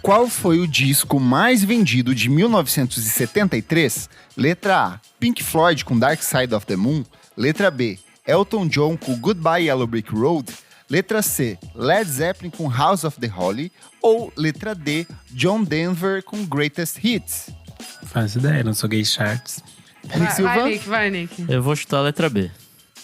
Qual foi o disco mais vendido de 1973? Letra A, Pink Floyd com Dark Side of the Moon. Letra B, Elton John com Goodbye Yellow Brick Road. Letra C, Led Zeppelin com House of the Holy. Ou letra D, John Denver com Greatest Hits. Faço ideia, não sou gay charts. Nick Silva? Vai, Nick. Eu vou chutar a letra B.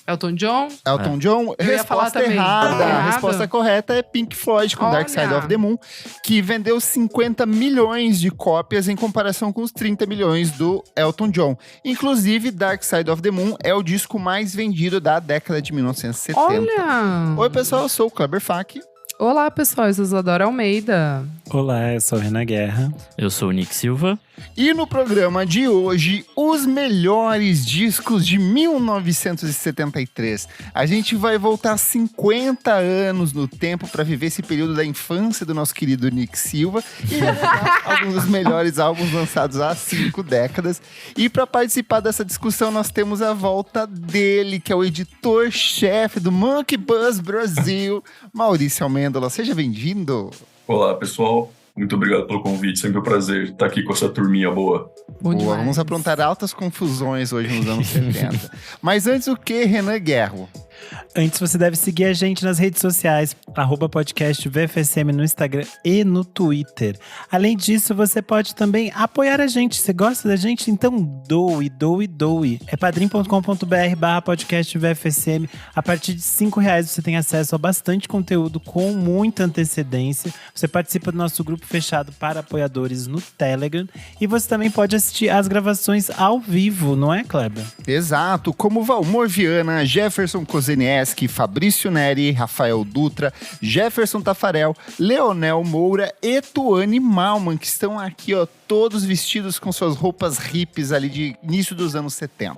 Elton John? Elton John, Eu ia falar resposta também. errada. A Errado? resposta correta é Pink Floyd com Dark Side Olha. of the Moon, que vendeu 50 milhões de cópias em comparação com os 30 milhões do Elton John. Inclusive, Dark Side of the Moon é o disco mais vendido da década de 1970. Olha! Oi, pessoal, eu sou o Kleber Fak. Olá, pessoal, eu sou Isadora Almeida. Olá, eu sou Renan Guerra. Eu sou o Nick Silva. E no programa de hoje, os melhores discos de 1973. A gente vai voltar 50 anos no tempo para viver esse período da infância do nosso querido Nick Silva e revelar alguns dos melhores álbuns lançados há 5 décadas. E para participar dessa discussão, nós temos a volta dele, que é o editor-chefe do Monkey Buzz Brasil, Maurício Almêndola. Seja bem-vindo. Olá, pessoal. Muito obrigado pelo convite. Sempre um prazer estar aqui com essa turminha boa. Boa, vamos aprontar altas confusões hoje nos anos 70. Mas antes o que, Renan Guerra? Antes, você deve seguir a gente nas redes sociais, @podcast VFSM no Instagram e no Twitter. Além disso, você pode também apoiar a gente. Você gosta da gente? Então doe. É padrim.com.br/podcast VFSM. A partir de R$5 você tem acesso a bastante conteúdo com muita antecedência. Você participa do nosso grupo fechado para apoiadores no Telegram. E você também pode assistir as gravações ao vivo, não é, Kleber? Exato, como Valmor Viana, Jefferson Kozenieski, Fabrício Neri, Rafael Dutra, Jefferson Tafarel, Leonel Moura e Tuane Malman, que estão aqui, ó, todos vestidos com suas roupas hippies ali de início dos anos 70.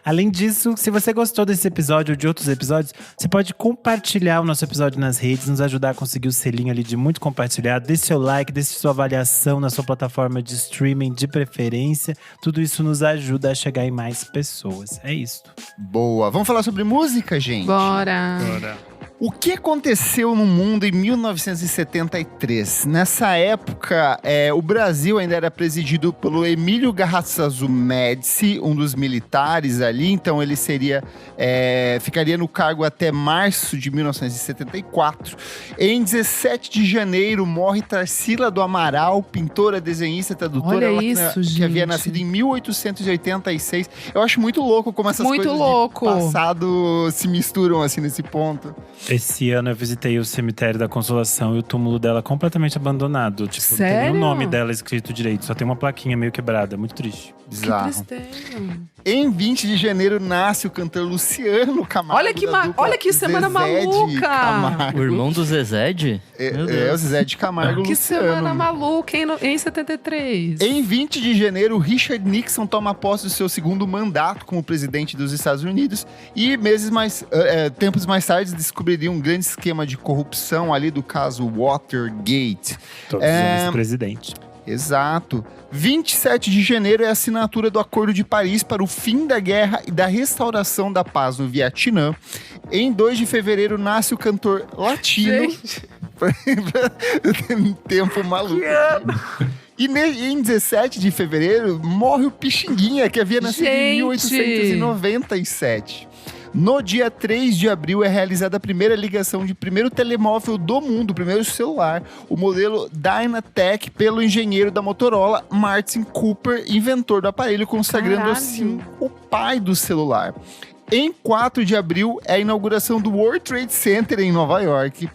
Além disso, se você gostou desse episódio ou de outros episódios, você pode compartilhar o nosso episódio nas redes, nos ajudar a conseguir o selinho ali de muito compartilhado. Deixe seu like, deixe sua avaliação na sua plataforma de streaming de preferência. Tudo isso nos ajuda a chegar em mais pessoas. É isso. Boa, vamos falar sobre música, gente? Bora. O que aconteceu no mundo em 1973? Nessa época, o Brasil ainda era presidido pelo Emílio Garrastazu Médici, um dos militares ali. Então ele ficaria no cargo até março de 1974. Em 17 de janeiro, morre Tarsila do Amaral, pintora, desenhista, tradutora. Olha isso, que havia gente. nascido em 1886. Eu acho muito louco como essas Muito coisas louco. de passado se misturam assim nesse ponto. Esse ano eu visitei o cemitério da Consolação e o túmulo dela completamente abandonado. Tipo, não tem nem Sério? o nome dela escrito direito, só tem uma plaquinha meio quebrada. Muito triste. Bizarro. Que tristeza. Em 20 de janeiro nasce o cantor Luciano Camargo. Olha que da dupla olha que semana Zezé de maluca. Camargo. O irmão do Zezé? Meu O Deus. Zezé de Camargo Que Luciano. semana maluca, em 73. Em 20 de janeiro, Richard Nixon toma posse do seu segundo mandato como presidente dos Estados Unidos e tempos mais tarde descobriria um grande esquema de corrupção ali do caso Watergate. Todos eles presidente. Exato. 27 de janeiro é a assinatura do Acordo de Paris para o fim da guerra e da restauração da paz no Vietnã. Em 2 de fevereiro nasce o cantor latino. Gente. Tempo maluco. E em 17 de fevereiro morre o Pixinguinha, que havia nascido em Gente. 1897. No dia 3 de abril é realizada a primeira ligação de primeiro telemóvel do mundo, o primeiro celular, o modelo Dynatec, pelo engenheiro da Motorola, Martin Cooper, inventor do aparelho, consagrando Caralho. assim o pai do celular. Em 4 de abril é a inauguração do World Trade Center em Nova York.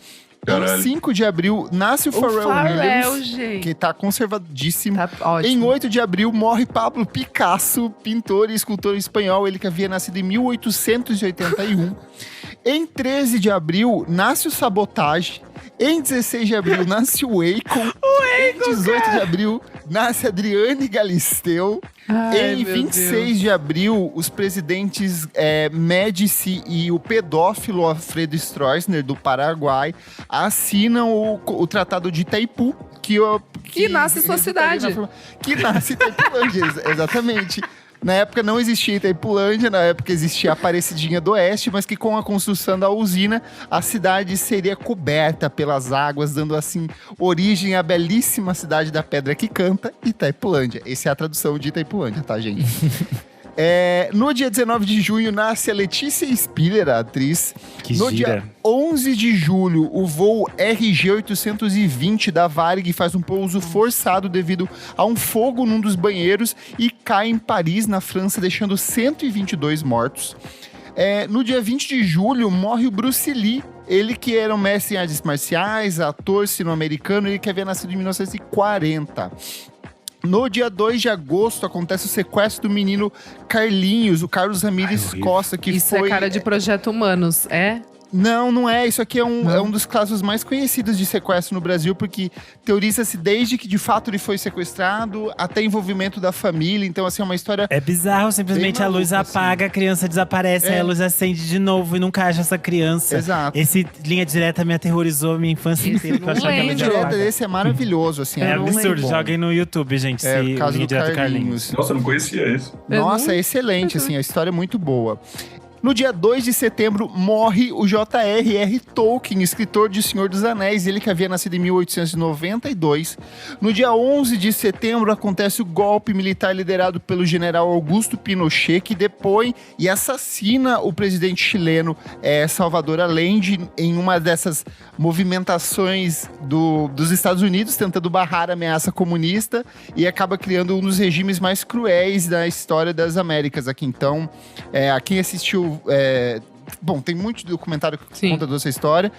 Caralho. Em 5 de abril nasce o Pharrell Williams, gente. que tá conservadíssimo. Tá ótimo. Em 8 de abril morre Pablo Picasso, pintor e escultor espanhol, ele que havia nascido em 1881. Em 13 de abril nasce o Sabotage. Em 16 de abril nasce o Akon. Em 18 de abril nasce Adriane Galisteu. Ai, Em meu 26 de abril, os presidentes Médici e o pedófilo Alfredo Stroessner, do Paraguai, assinam o Tratado de Itaipu, que nasce em sua cidade. Que nasce em Itaipulândia, exatamente. Na época não existia Itaipulândia, na época existia a Aparecidinha do Oeste, mas que com a construção da usina, a cidade seria coberta pelas águas, dando assim origem à belíssima cidade da pedra que canta, Itaipulândia. Essa é a tradução de Itaipulândia, tá, gente? No dia 19 de junho nasce a Letícia Spiller, a atriz. Que no gira. dia 11 de julho, o voo RG-820 da Varig faz um pouso forçado devido a um fogo num dos banheiros e cai em Paris, na França, deixando 122 mortos. No dia 20 de julho, morre o Bruce Lee. Ele que era um mestre em artes marciais, ator sino-americano, ele que havia nascido em 1940. No dia 2 de agosto, acontece o sequestro do menino Carlinhos, o Carlos Ramírez Costa, que Isso foi... é cara de Projeto Humanos, é? Não, não é. Isso aqui é um dos casos mais conhecidos de sequestro no Brasil, porque teoriza-se desde que de fato ele foi sequestrado até envolvimento da família. Então, assim, é uma história... É bizarro, simplesmente bem a luz maluca, apaga, a criança desaparece, aí a luz acende de novo e nunca acha essa criança. Exato. Esse Linha Direta me aterrorizou a minha infância Esse inteira, porque eu não achava que a Linha luz lembro. direta apaga. desse é maravilhoso, assim. É Eu não absurdo, muito bom. joguem no YouTube, gente, É, se o caso Linha do Direta Carlinhos. Nossa, eu não conhecia isso. Nossa, é excelente, assim, a história é muito boa. No dia 2 de setembro, morre o J.R.R. Tolkien, escritor de Senhor dos Anéis, ele que havia nascido em 1892. No dia 11 de setembro, acontece o golpe militar liderado pelo general Augusto Pinochet, que depõe e assassina o presidente chileno Salvador Allende em uma dessas movimentações dos Estados Unidos, tentando barrar a ameaça comunista, e acaba criando um dos regimes mais cruéis da história das Américas aqui. Então, quem assistiu... Bom, tem muito documentário que Sim. conta dessa história.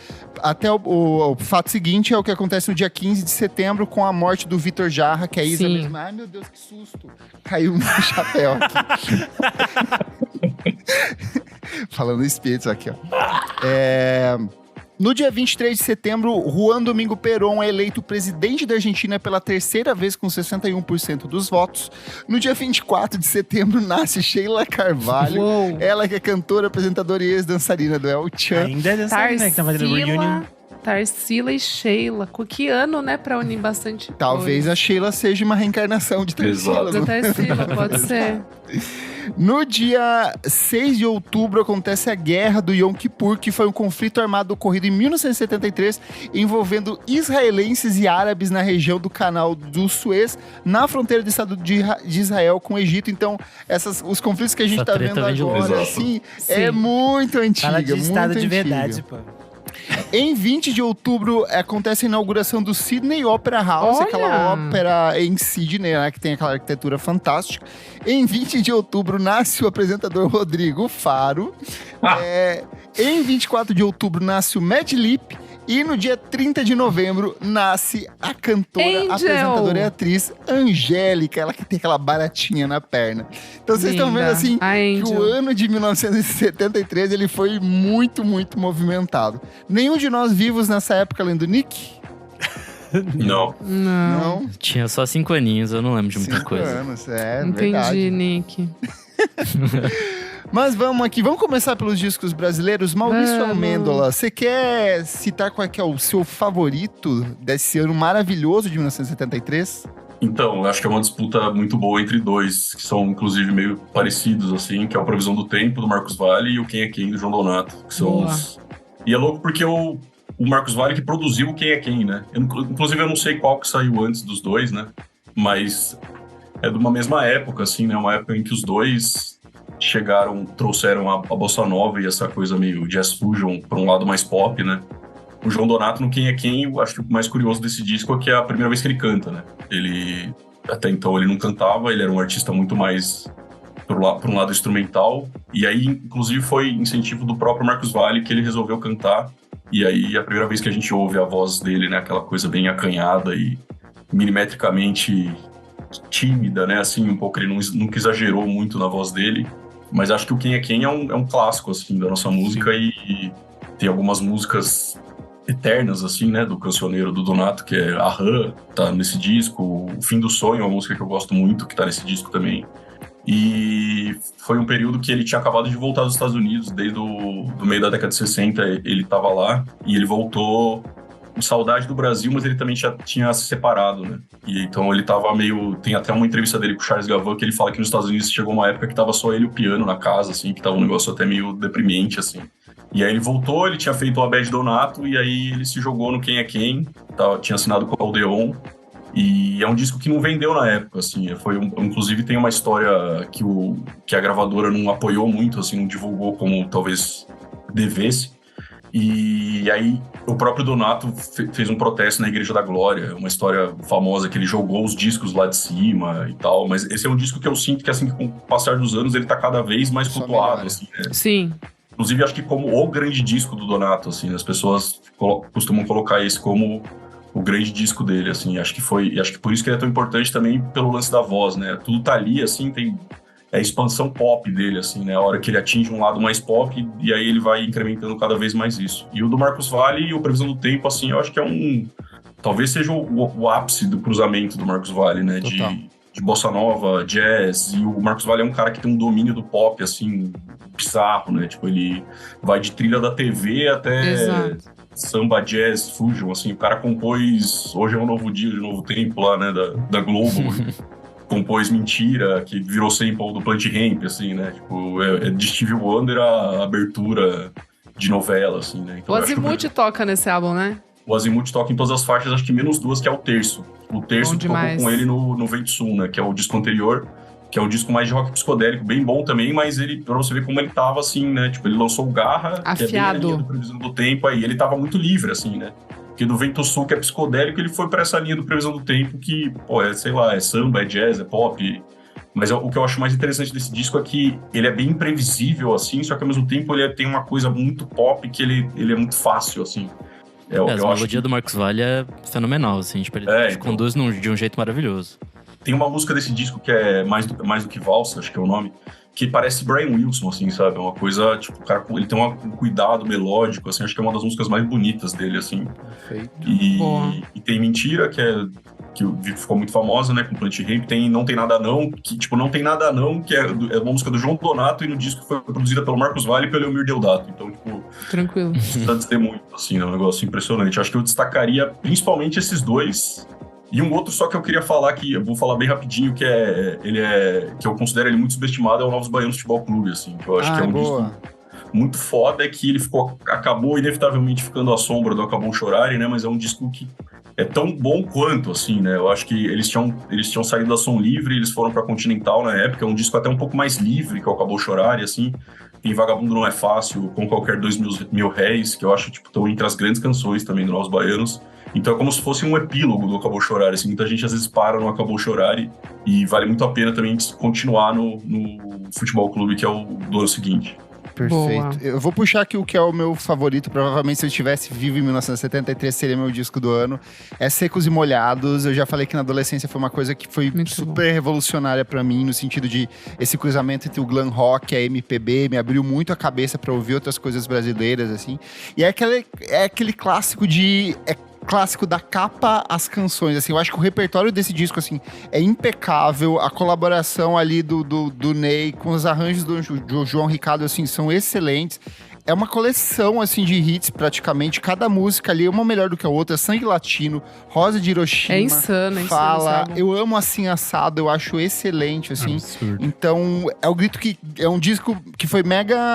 Até o fato seguinte é o que acontece no dia 15 de setembro com a morte do Vitor Jarra, que é a Isa Sim. mesmo. Ai, meu Deus, que susto. Caiu no chapéu aqui. Falando espíritos aqui, ó. No dia 23 de setembro, Juan Domingo Perón é eleito presidente da Argentina pela terceira vez com 61% dos votos. No dia 24 de setembro, nasce Sheila Carvalho. Uou. Ela que é cantora, apresentadora e ex-dançarina do El Chan. Ainda é dessa né, que tá fazendo reunion. Tarsila e Sheila. Que ano, né? Pra unir bastante Talvez a Sheila seja uma reencarnação de Tarsila. Da Tarsila, pode ser. No dia 6 de outubro acontece a Guerra do Yom Kippur, que foi um conflito armado ocorrido em 1973 envolvendo israelenses e árabes na região do Canal do Suez, na fronteira do Estado de Israel com o Egito. Então, os conflitos que a gente Essa tá treta vendo vem de longe. agora, Exato. assim, Sim. é muito antiga. Fala de muito estado de antiga. verdade, pô. Em 20 de outubro acontece a inauguração do Sydney Opera House, Olha! aquela ópera em Sydney, né, que tem aquela arquitetura fantástica. Em 20 de outubro nasce o apresentador Rodrigo Faro. Em 24 de outubro nasce o Mad Lip. E no dia 30 de novembro nasce a cantora, Angel! apresentadora e atriz Angélica, ela que tem aquela baratinha na perna. Então vocês estão vendo Linda. assim A que o Angel. ano de 1973 ele foi muito, muito movimentado. Nenhum de nós vivos nessa época, além do Nick? Não. Não. Tinha só 5 aninhos, eu não lembro de muita 5 coisa. anos, Entendi, verdade. Nick. Mas vamos aqui, vamos começar pelos discos brasileiros. Maurício Vamos. Almêndola, você quer citar qual é que é o seu favorito desse ano maravilhoso de 1973? Então, eu acho que é uma disputa muito boa entre dois, que são inclusive meio parecidos, assim, que é o Previsão do Tempo, do Marcos Valle, e o Quem é Quem, do João Donato. Que são Boa. os... E é louco porque o Marcos Valle que produziu o Quem é Quem, né? Inclusive eu não sei qual que saiu antes dos dois, né? Mas é de uma mesma época, assim, né? Uma época em que os dois trouxeram a bossa nova e essa coisa meio jazz fusion para um lado mais pop, né? O João Donato, no Quem é Quem, eu acho que o mais curioso desse disco é que é a primeira vez que ele canta, né? Ele, até então, ele não cantava, ele era um artista muito mais por um lado instrumental, e aí, inclusive, foi incentivo do próprio Marcos Valle que ele resolveu cantar, e aí, a primeira vez que a gente ouve a voz dele, né? Aquela coisa bem acanhada e milimetricamente tímida, né? Assim, um pouco, ele nunca exagerou muito na voz dele, mas acho que o Quem é Quem é um clássico, assim, da nossa música, e tem algumas músicas eternas, assim, né, do cancioneiro do Donato, que é Aham, tá nesse disco, O Fim do Sonho é uma música que eu gosto muito, que tá nesse disco também, e foi um período que ele tinha acabado de voltar dos Estados Unidos, desde do meio da década de 60 ele tava lá, e ele voltou saudade do Brasil, mas ele também já tinha se separado, né? E então ele tava meio... Tem até uma entrevista dele com o Charles Gavan, que ele fala que nos Estados Unidos chegou uma época que tava só ele e o piano na casa, assim, que tava um negócio até meio deprimente, assim. E aí ele voltou, ele tinha feito o Abed Donato, e aí ele se jogou no Quem é Quem, tinha assinado com o Aldeon. E é um disco que não vendeu na época, assim. Inclusive tem uma história que a gravadora não apoiou muito, assim, não divulgou como talvez devesse. E aí o próprio Donato fez um protesto na Igreja da Glória, uma história famosa que ele jogou os discos lá de cima e tal. Mas esse é um disco que eu sinto que, assim, com o passar dos anos, ele tá cada vez mais flutuado, assim, né? Sim. Inclusive, acho que como o grande disco do Donato, assim, as pessoas costumam colocar esse como o grande disco dele, assim. Acho que por isso que ele é tão importante também pelo lance da voz, né? Tudo tá ali, assim, tem a expansão pop dele, assim, né? A hora que ele atinge um lado mais pop e aí ele vai incrementando cada vez mais isso. E o do Marcos Valle e o Previsão do Tempo, assim, eu acho que talvez seja o ápice do cruzamento do Marcos Valle, né? De bossa nova, jazz, e o Marcos Valle é um cara que tem um domínio do pop, assim, bizarro, né? Tipo, ele vai de trilha da TV até samba, jazz, fusion, assim, o cara compôs Hoje é um Novo Dia, de Novo Tempo lá, né, da Globo, compôs Mentira, que virou sample do Plant Ramp, assim, né? Tipo, é de Stevie Wonder a abertura de novela, assim, né? Então, o Azimuth toca nesse álbum, né? O Azimuth toca em todas as faixas, acho que menos duas, que é o Terço. O Terço tocou com ele no Vento Sul, né? Que é o disco anterior, que é um disco mais de rock psicodélico, bem bom também, mas ele, pra você ver como ele tava, assim, né? Tipo, ele lançou o Garra, afiado, que é bem a linha do Previsão do Tempo, aí ele tava muito livre, assim, né? Porque do Vento Sul, que é psicodélico, ele foi pra essa linha do Previsão do Tempo, que, pô, sei lá, é samba, é jazz, é pop. Mas o que eu acho mais interessante desse disco é que ele é bem imprevisível, assim, só que ao mesmo tempo ele tem uma coisa muito pop, que ele é muito fácil, assim. A melodia do Marcos Valle é fenomenal, assim, tipo, ele conduz de um jeito maravilhoso. Tem uma música desse disco que é Mais do que Valsa, acho que é o nome, que parece Brian Wilson, assim, sabe? É uma coisa, tipo, o cara, ele tem um cuidado melódico, assim, acho que é uma das músicas mais bonitas dele, assim. Perfeito. E tem Mentira, que ficou muito famosa, né, com Plant Ramp. Tem Não Tem Nada Não, que, tipo, Não Tem Nada Não, que é uma música do João Donato, e no disco foi produzida pelo Marcos Valle e pelo Eumir Deodato. Então, tipo... Tranquilo. Precisa dizer muito, assim, é um negócio impressionante. Acho que eu destacaria principalmente esses dois. E um outro só que eu queria falar, que eu vou falar bem rapidinho, que eu considero ele muito subestimado, é o Novos Baianos Futebol Clube, assim, que eu acho que é um disco muito foda, é que ele acabou inevitavelmente ficando à sombra do Acabou Chorare, né, mas é um disco que é tão bom quanto, assim, né, eu acho que eles tinham saído da Som Livre, eles foram pra Continental na época, é um disco até um pouco mais livre que o Acabou Chorare, assim, tem Vagabundo Não É Fácil, Com Qualquer 2.000 Réis, que eu acho, tipo, estão entre as grandes canções também do Novos Baianos. Então é como se fosse um epílogo do Acabou Chorare, assim, muita gente às vezes para no Acabou Chorare e vale muito a pena também continuar no Futebol Clube, que é o do ano seguinte. Perfeito. Boa. Eu vou puxar aqui o que é o meu favorito. Provavelmente, se eu estivesse vivo em 1973, seria meu disco do ano. É Secos e Molhados. Eu já falei que na adolescência foi uma coisa que foi muito super revolucionária pra mim, no sentido de esse cruzamento entre o glam rock e a MPB. Me abriu muito a cabeça pra ouvir outras coisas brasileiras, assim. E é aquele clássico clássico da capa às canções, assim, eu acho que o repertório desse disco, assim, é impecável, a colaboração ali do Ney com os arranjos do João Ricardo, assim, são excelentes. É uma coleção, assim, de hits, praticamente. Cada música ali é uma melhor do que a outra. Sangue Latino, Rosa de Hiroshima. É insano, Fala, eu amo Assim Assado, eu acho excelente, assim. Absurdo. Então, é o grito que... É um disco que foi mega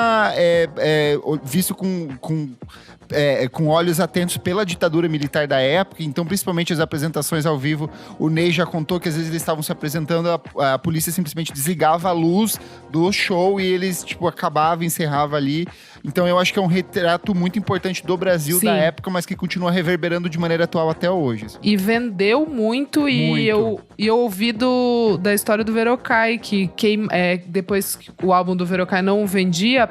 visto com olhos atentos pela ditadura militar da época, então principalmente as apresentações ao vivo, o Ney já contou que às vezes eles estavam se apresentando, a polícia simplesmente desligava a luz do show e eles, tipo, encerrava ali. Então eu acho que é um retrato muito importante do Brasil da época, mas que continua reverberando de maneira atual até hoje. Assim. E vendeu muito. E eu ouvi da história do Verocai, que depois que o álbum do Verocai não vendia,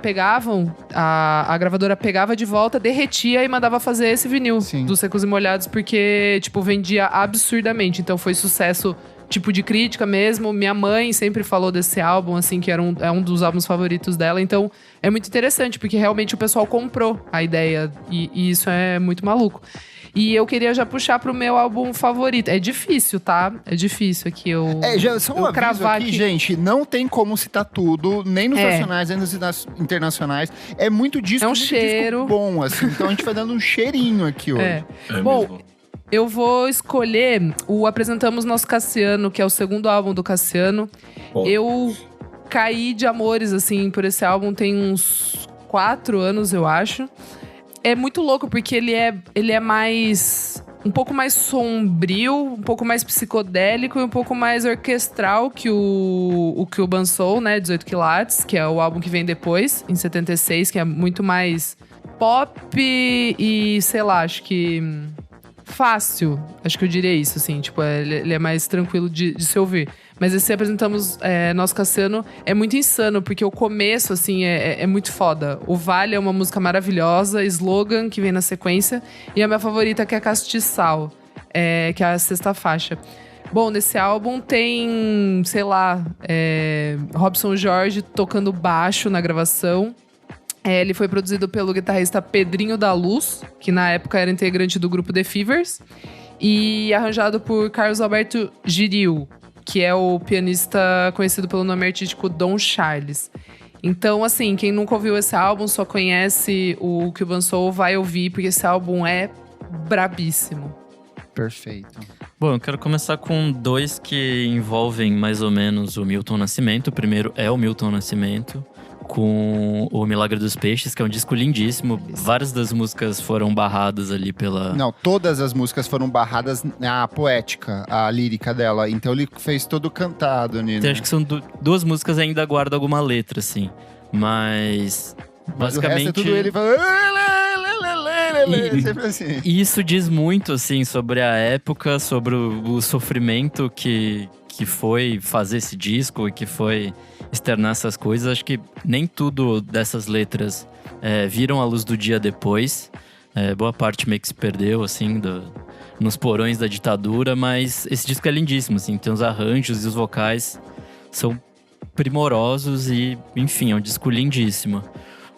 a gravadora pegava de volta, derretia e mandava fazer esse vinil dos Secos e Molhados, porque, tipo, vendia absurdamente. Então foi sucesso tipo de crítica mesmo. Minha mãe sempre falou desse álbum, assim, que é um dos álbuns favoritos dela. Então, é muito interessante, porque realmente o pessoal comprou a ideia. E isso é muito maluco. E eu queria já puxar pro meu álbum favorito. É difícil, tá? É difícil aqui eu só um aviso aqui, gente. Não tem como citar tudo, nem nos nacionais, nem nos internacionais. É muito disco, muito cheiro. Disco bom, assim. Então a gente vai dando um cheirinho aqui hoje. Bom, mesmo. Eu vou escolher o Apresentamos Nosso Cassiano, que é o segundo álbum do Cassiano. Bom. Eu caí de amores, assim, por esse álbum tem uns 4 anos, eu acho. É muito louco, porque ele é mais... um pouco mais sombrio, um pouco mais psicodélico e um pouco mais orquestral que o Cuban Soul, né? 18 Quilates, que é o álbum que vem depois, em 76, que é muito mais pop e, sei lá, acho que... fácil, acho que eu diria isso, assim. Tipo, ele é mais tranquilo de se ouvir. Mas esse Apresentamos Nosso Cassiano é muito insano, porque o começo, assim, é muito foda. O Vale é uma música maravilhosa, Slogan, que vem na sequência. E a minha favorita, que é Castiçal, que é a 6ª faixa. Bom, nesse álbum tem, sei lá, Robson Jorge tocando baixo na gravação. Ele foi produzido pelo guitarrista Pedrinho da Luz, que na época era integrante do grupo The Fevers. E arranjado por Carlos Alberto Giril, que é o pianista conhecido pelo nome artístico Dom Charles. Então, assim, quem nunca ouviu esse álbum, só conhece o Cuban Soul, vai ouvir, porque esse álbum é brabíssimo. Perfeito. Bom, eu quero começar com 2 que envolvem mais ou menos o Milton Nascimento. O primeiro é o Milton Nascimento, com o Milagre dos Peixes, que é um disco lindíssimo. Várias das músicas foram barradas ali pela... Não, todas as músicas foram barradas na poética, a lírica dela. Então ele fez todo cantado, né? Então, acho que são 2 músicas ainda guardam alguma letra, assim. Mas basicamente... o resto é tudo ele falando... sempre assim. E isso diz muito, assim, sobre a época, sobre o sofrimento que foi fazer esse disco e que foi externar essas coisas. Acho que nem tudo dessas letras viram a luz do dia depois. Boa parte meio que se perdeu, assim, nos porões da ditadura, mas esse disco é lindíssimo, assim, tem os arranjos e os vocais são primorosos e, enfim, é um disco lindíssimo.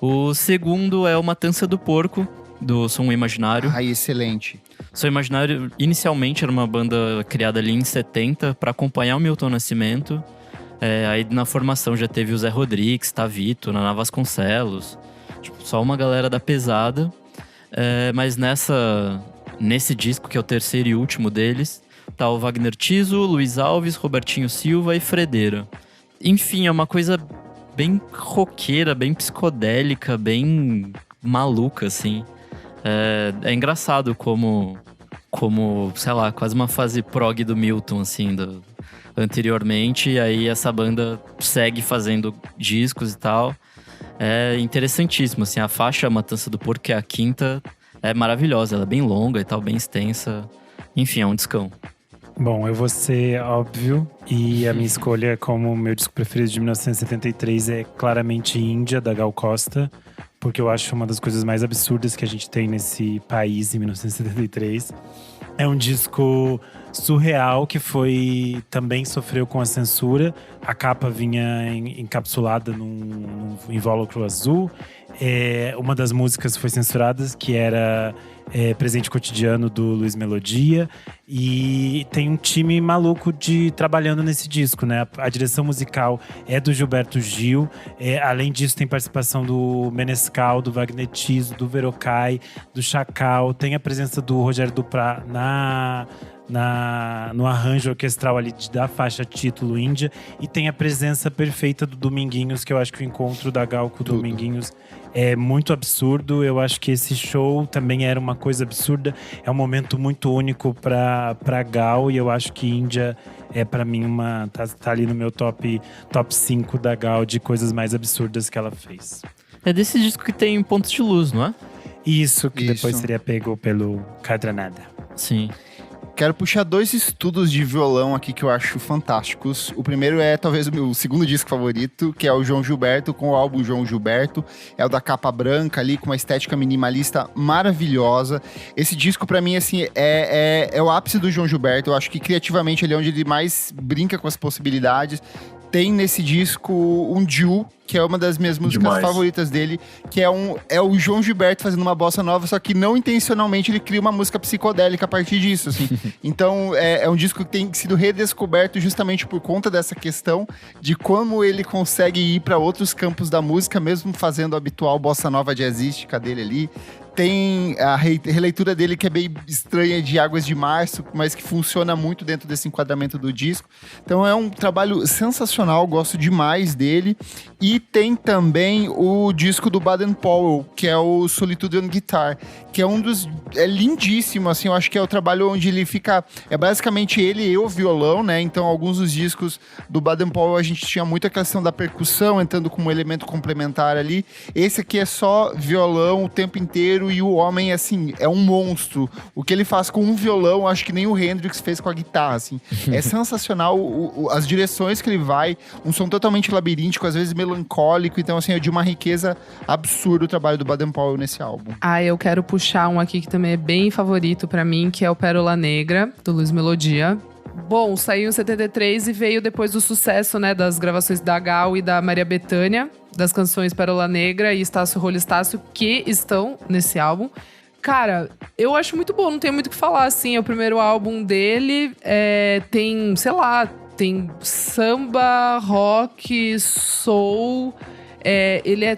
O segundo é o Matança do Porco, do Som Imaginário. Excelente. Som Imaginário, inicialmente, era uma banda criada ali em 70 para acompanhar o Milton Nascimento. Aí na formação já teve o Zé Rodrigues, Tavito, Naná Vasconcelos. Tipo, só uma galera da pesada. Mas nesse disco, que é o terceiro e último deles, tá o Wagner Tiso, Luiz Alves, Robertinho Silva e Fredeira. Enfim, é uma coisa bem roqueira, bem psicodélica, bem maluca, assim. É engraçado como, sei lá, quase uma fase prog do Milton, assim, anteriormente. E aí essa banda segue fazendo discos e tal. É interessantíssimo, assim. A faixa Matança do Porco, que é a 5ª, é maravilhosa. Ela é bem longa e tal, bem extensa. Enfim, é um discão. Bom, eu vou ser óbvio. E a minha escolha como meu disco preferido de 1973 é claramente Índia, da Gal Costa. Porque eu acho uma das coisas mais absurdas que a gente tem nesse país em 1973. É um disco surreal que também sofreu com a censura. A capa vinha encapsulada num invólucro azul. Uma das músicas foi censurada, que era Presente Cotidiano, do Luiz Melodia. E tem um time maluco trabalhando nesse disco, né? A direção musical é do Gilberto Gil. Além disso, tem participação do Menescal, do Wagner Tiso, do Verocai, do Chacal. Tem a presença do Rogério Duprat no arranjo orquestral ali da faixa título Índia. E tem a presença perfeita do Dominguinhos, que eu acho que o encontro da Gal com o Dominguinhos é muito absurdo. Eu acho que esse show também era uma coisa absurda. É um momento muito único pra Gal. E eu acho que Índia pra mim, tá ali no meu top 5 da Gal de coisas mais absurdas que ela fez. É desse disco que tem Pontos de Luz, não é? Isso, que depois seria pego pelo Cadranada. Sim. Quero puxar 2 estudos de violão aqui que eu acho fantásticos. O primeiro é talvez o meu segundo disco favorito, que é o João Gilberto, com o álbum João Gilberto. É o da capa branca ali, com uma estética minimalista maravilhosa. Esse disco, pra mim, assim, é o ápice do João Gilberto. Eu acho que criativamente ele é onde ele mais brinca com as possibilidades. Tem nesse disco um Ju, que é uma das minhas músicas favoritas dele, que é o João Gilberto fazendo uma bossa nova, só que não intencionalmente ele cria uma música psicodélica a partir disso, assim. Então, é um disco que tem sido redescoberto justamente por conta dessa questão de como ele consegue ir para outros campos da música, mesmo fazendo a habitual bossa nova jazzística dele ali. Tem a releitura dele que é bem estranha de Águas de Março, mas que funciona muito dentro desse enquadramento do disco. Então é um trabalho sensacional, gosto demais dele. E tem também o disco do Baden Powell, que é o Solitude on Guitar, que é um dos... É lindíssimo, assim, eu acho que é o trabalho onde ele fica... É basicamente ele e o violão, né? Então alguns dos discos do Baden Powell a gente tinha muita questão da percussão entrando como elemento complementar ali. Esse aqui é só violão o tempo inteiro e o homem, assim, é um monstro. O que ele faz com um violão, acho que nem o Hendrix fez com a guitarra, assim. É sensacional as direções que ele vai, um som totalmente labiríntico, às vezes melancólico, então, assim, é de uma riqueza absurda o trabalho do Baden Powell nesse álbum. Eu quero puxar um aqui que também é bem favorito pra mim, que é o Pérola Negra, do Luiz Melodia. Bom, saiu em 73 e veio depois do sucesso, né, das gravações da Gal e da Maria Bethânia, das canções Pérola Negra e Estácio Rolho Estácio, que estão nesse álbum. Cara, eu acho muito bom, não tenho muito o que falar, assim. É o primeiro álbum dele, tem, sei lá, tem samba, rock, soul. Ele é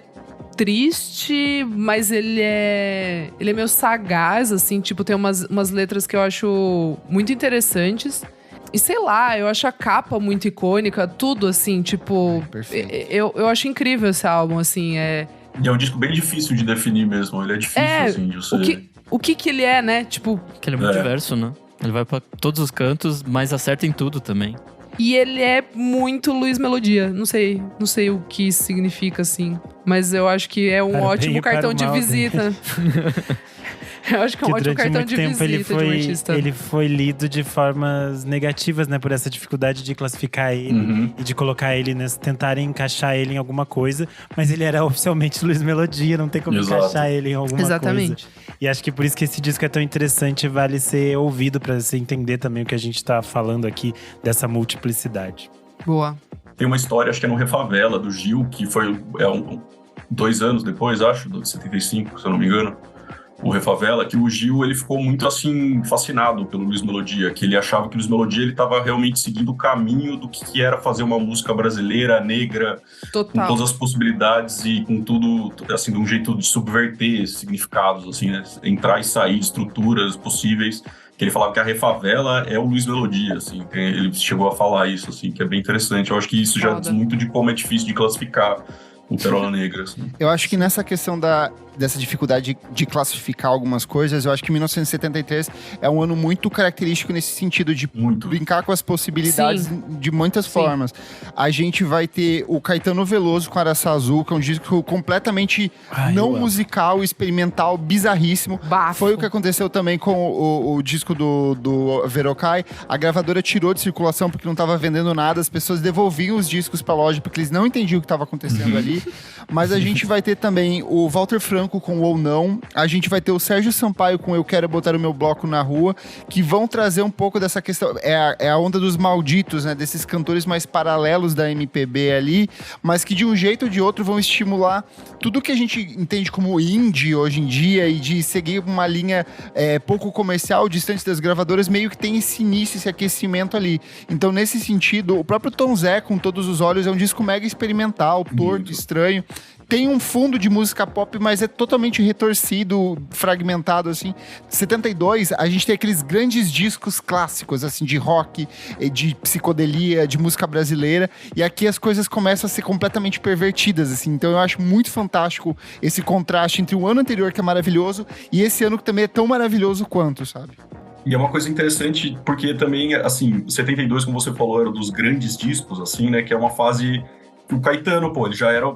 triste, mas ele é meio sagaz, assim. Tipo, tem umas letras que eu acho muito interessantes. E sei lá, eu acho a capa muito icônica, tudo assim, tipo... Eu acho incrível esse álbum, assim, E é um disco bem difícil de definir mesmo, ele é difícil, assim, de você... O que ele é, né? Tipo... Que ele é muito diverso, né? Ele vai pra todos os cantos, mas acerta em tudo também. E ele é muito Luiz Melodia. Não sei o que isso significa, assim. Mas eu acho que é um ótimo cartão de visita. Eu acho que é um ótimo cartão de visita de um artista. Ele foi lido de formas negativas, né? Por essa dificuldade de classificar ele e de colocar ele, né? Tentarem encaixar ele em alguma coisa. Mas ele era oficialmente Luiz Melodia, não tem como encaixar ele em alguma coisa. E acho que por isso que esse disco é tão interessante, vale ser ouvido pra você entender também o que a gente tá falando aqui dessa multiplicidade. Boa. Tem uma história, acho que é no Refavela, do Gil, que foi 2 anos depois, acho, de 75, se eu não me engano. O Refavela, que o Gil, ele ficou muito, assim, fascinado pelo Luiz Melodia, que ele achava que o Luiz Melodia, ele estava realmente seguindo o caminho do que era fazer uma música brasileira, negra, total, com todas as possibilidades e com tudo, assim, de um jeito de subverter esses significados, assim, né? Entrar e sair de estruturas possíveis, que ele falava que a Refavela é o Luiz Melodia, assim, ele chegou a falar isso, assim, que é bem interessante. Eu acho que isso já diz muito de como é difícil de classificar o Pérola Negra, assim. Eu acho que nessa questão dessa dificuldade de classificar algumas coisas, eu acho que 1973 é um ano muito característico nesse sentido de brincar com as possibilidades de muitas formas. A gente vai ter o Caetano Veloso com Araçá Azul, que é um disco completamente não musical, experimental, bizarríssimo. Bafo. Foi o que aconteceu também com o disco do Verocai. A gravadora tirou de circulação porque não estava vendendo nada, as pessoas devolviam os discos pra loja porque eles não entendiam o que estava acontecendo ali. Mas a gente vai ter também o Walter Franco com Ou Não, a gente vai ter o Sérgio Sampaio com Eu Quero Botar o Meu Bloco na Rua, que vão trazer um pouco dessa questão, é a onda dos malditos, né, desses cantores mais paralelos da MPB ali, mas que de um jeito ou de outro vão estimular tudo que a gente entende como indie hoje em dia e de seguir uma linha pouco comercial, distante das gravadoras, meio que tem esse início, esse aquecimento ali. Então, nesse sentido, o próprio Tom Zé, com Todos os Olhos, é um disco mega experimental, torto, estranho. Tem um fundo de música pop, mas é totalmente retorcido, fragmentado, assim. 72, a gente tem aqueles grandes discos clássicos, assim, de rock, de psicodelia, de música brasileira. E aqui as coisas começam a ser completamente pervertidas, assim. Então eu acho muito fantástico esse contraste entre o ano anterior, que é maravilhoso, e esse ano que também é tão maravilhoso quanto, sabe? E é uma coisa interessante, porque também, assim, 72, como você falou, era dos grandes discos, assim, né? Que é uma fase que o Caetano, pô, ele já era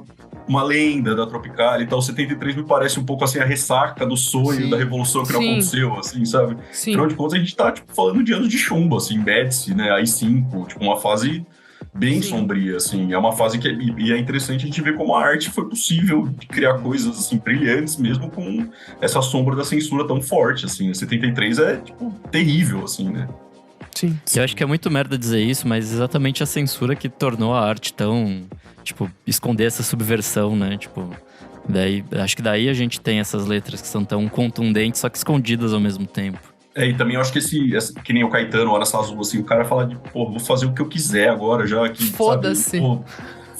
uma lenda da Tropicália. Então, 73 me parece um pouco assim a ressaca do sonho, Sim. da revolução que não Sim. aconteceu, assim, sabe? Sim. Afinal de contas, a gente tá, tipo, falando de anos de chumbo, assim, Médici, né? AI-5, tipo, uma fase bem Sim. sombria, assim. É uma fase que... E é interessante a gente ver como a arte foi possível de criar coisas, assim, brilhantes, mesmo com essa sombra da censura tão forte, assim. 73 é, tipo, terrível, assim, né? Sim. Eu acho que é muito merda dizer isso, mas exatamente a censura que tornou a arte tão, tipo, esconder essa subversão, né? Tipo, acho que daí a gente tem essas letras que são tão contundentes, só que escondidas ao mesmo tempo. E também eu acho que que nem o Caetano, Hora Azul, assim, o cara fala de, pô, vou fazer o que eu quiser agora, já que, Foda-se. sabe? Pô,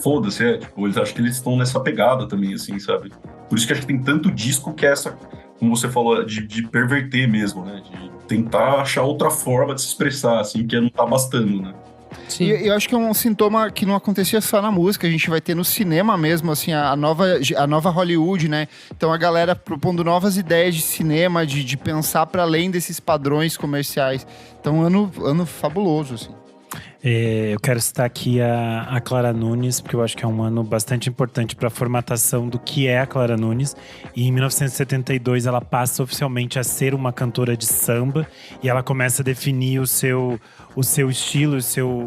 foda-se, tipo, eles acho que eles estão nessa pegada também, assim, sabe? Por isso que acho que tem tanto disco que é essa, como você falou, de perverter mesmo, né? De tentar achar outra forma de se expressar, assim, que não tá bastando, né? Sim. E eu acho que é um sintoma que não acontecia só na música, a gente vai ter no cinema mesmo, assim, a nova Hollywood, né? Então a galera propondo novas ideias de cinema, de pensar para além desses padrões comerciais. Então, ano fabuloso, assim. Eu quero citar aqui a Clara Nunes, porque eu acho que é um ano bastante importante para a formatação do que é a Clara Nunes. E em 1972 ela passa oficialmente a ser uma cantora de samba e ela começa a definir o seu estilo,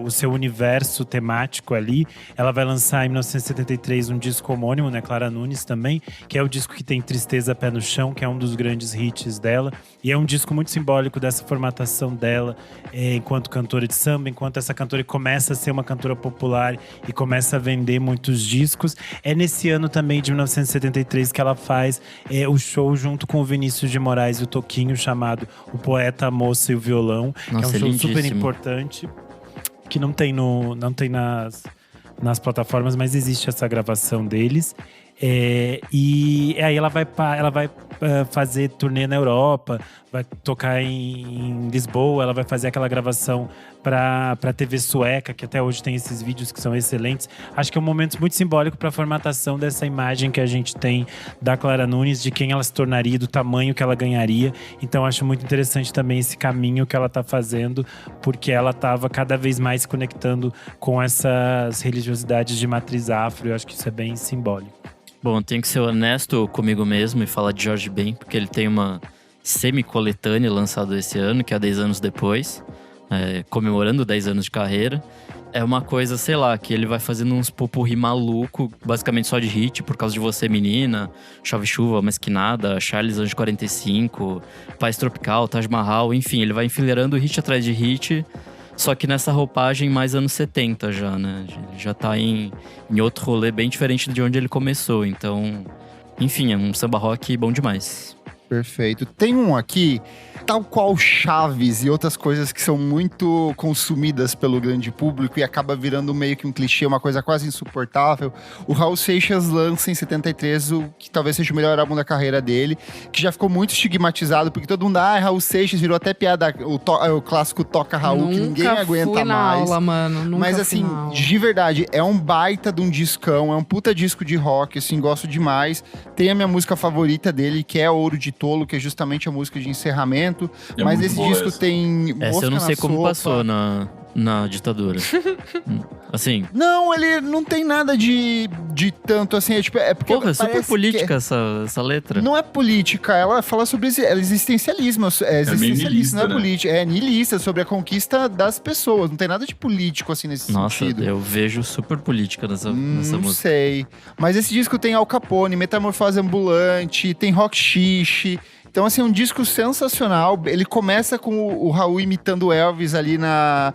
o seu universo temático ali. Ela vai lançar em 1973 um disco homônimo, né, Clara Nunes também, que é o disco que tem Tristeza Pé no Chão, que é um dos grandes hits dela. E é um disco muito simbólico dessa formatação dela enquanto cantora de samba, enquanto essa cantora começa a ser uma cantora popular e começa a vender muitos discos. É nesse ano também, de 1973, que ela faz o show junto com o Vinícius de Moraes e o Toquinho, chamado O Poeta, a Moça e o Violão. Nossa, que é um show lindíssimo. super importante, que não tem nas plataformas, mas existe essa gravação deles. E aí ela vai fazer turnê na Europa, vai tocar em Lisboa, ela vai fazer aquela gravação para a TV sueca, que até hoje tem esses vídeos que são excelentes. Acho que é um momento muito simbólico para a formatação dessa imagem que a gente tem da Clara Nunes, de quem ela se tornaria, do tamanho que ela ganharia. Então acho muito interessante também esse caminho que ela está fazendo, porque ela estava cada vez mais se conectando com essas religiosidades de matriz afro. Eu acho que isso é bem simbólico. Bom, eu tenho que ser honesto comigo mesmo e falar de Jorge Ben, porque ele tem uma semi-coletânea lançada esse ano, que é 10 anos depois, comemorando 10 anos de carreira. É uma coisa, sei lá, que ele vai fazendo uns popurri maluco, basicamente só de hit, Por Causa de Você, Menina, Chove Chuva, Mesquinada, Charles Anjo 45, Paz Tropical, Taj Mahal, enfim, ele vai enfileirando hit atrás de hit, só que nessa roupagem mais anos 70 já, né? Ele já tá em outro rolê bem diferente de onde ele começou, então, enfim, é um samba rock bom demais. Perfeito. Tem um aqui, tal qual Chaves e outras coisas que são muito consumidas pelo grande público e acaba virando meio que um clichê, uma coisa quase insuportável. O Raul Seixas lança em 73 o que talvez seja o melhor álbum da carreira dele, que já ficou muito estigmatizado, porque todo mundo, Raul Seixas, virou até piada, o clássico Toca Raul, que ninguém aguenta fui na mais. aula, mano. Nunca Mas fui assim, na aula. de verdade, é um baita de um discão, é um puta disco de rock, assim, gosto demais. Tem a minha música favorita dele, que é Ouro de Tolo, que é justamente a música de encerramento. É Mas muito esse boa disco essa. tem Essa Mosca eu não sei na como Sopa. passou na ditadura. Assim, Não, ele não tem nada de tanto assim, é porque porra, é super parece política essa letra. Não é política, ela fala sobre existencialismo, existencialista, niilista, não é né? política, é niilista, sobre a conquista das pessoas, não tem nada de político assim nesse Nossa, sentido. eu vejo super política nessa Não música. sei. Mas esse disco tem Al Capone, Metamorfose Ambulante, tem Rock Xixi. Então, assim, é um disco sensacional. Ele começa com o Raul imitando o Elvis ali na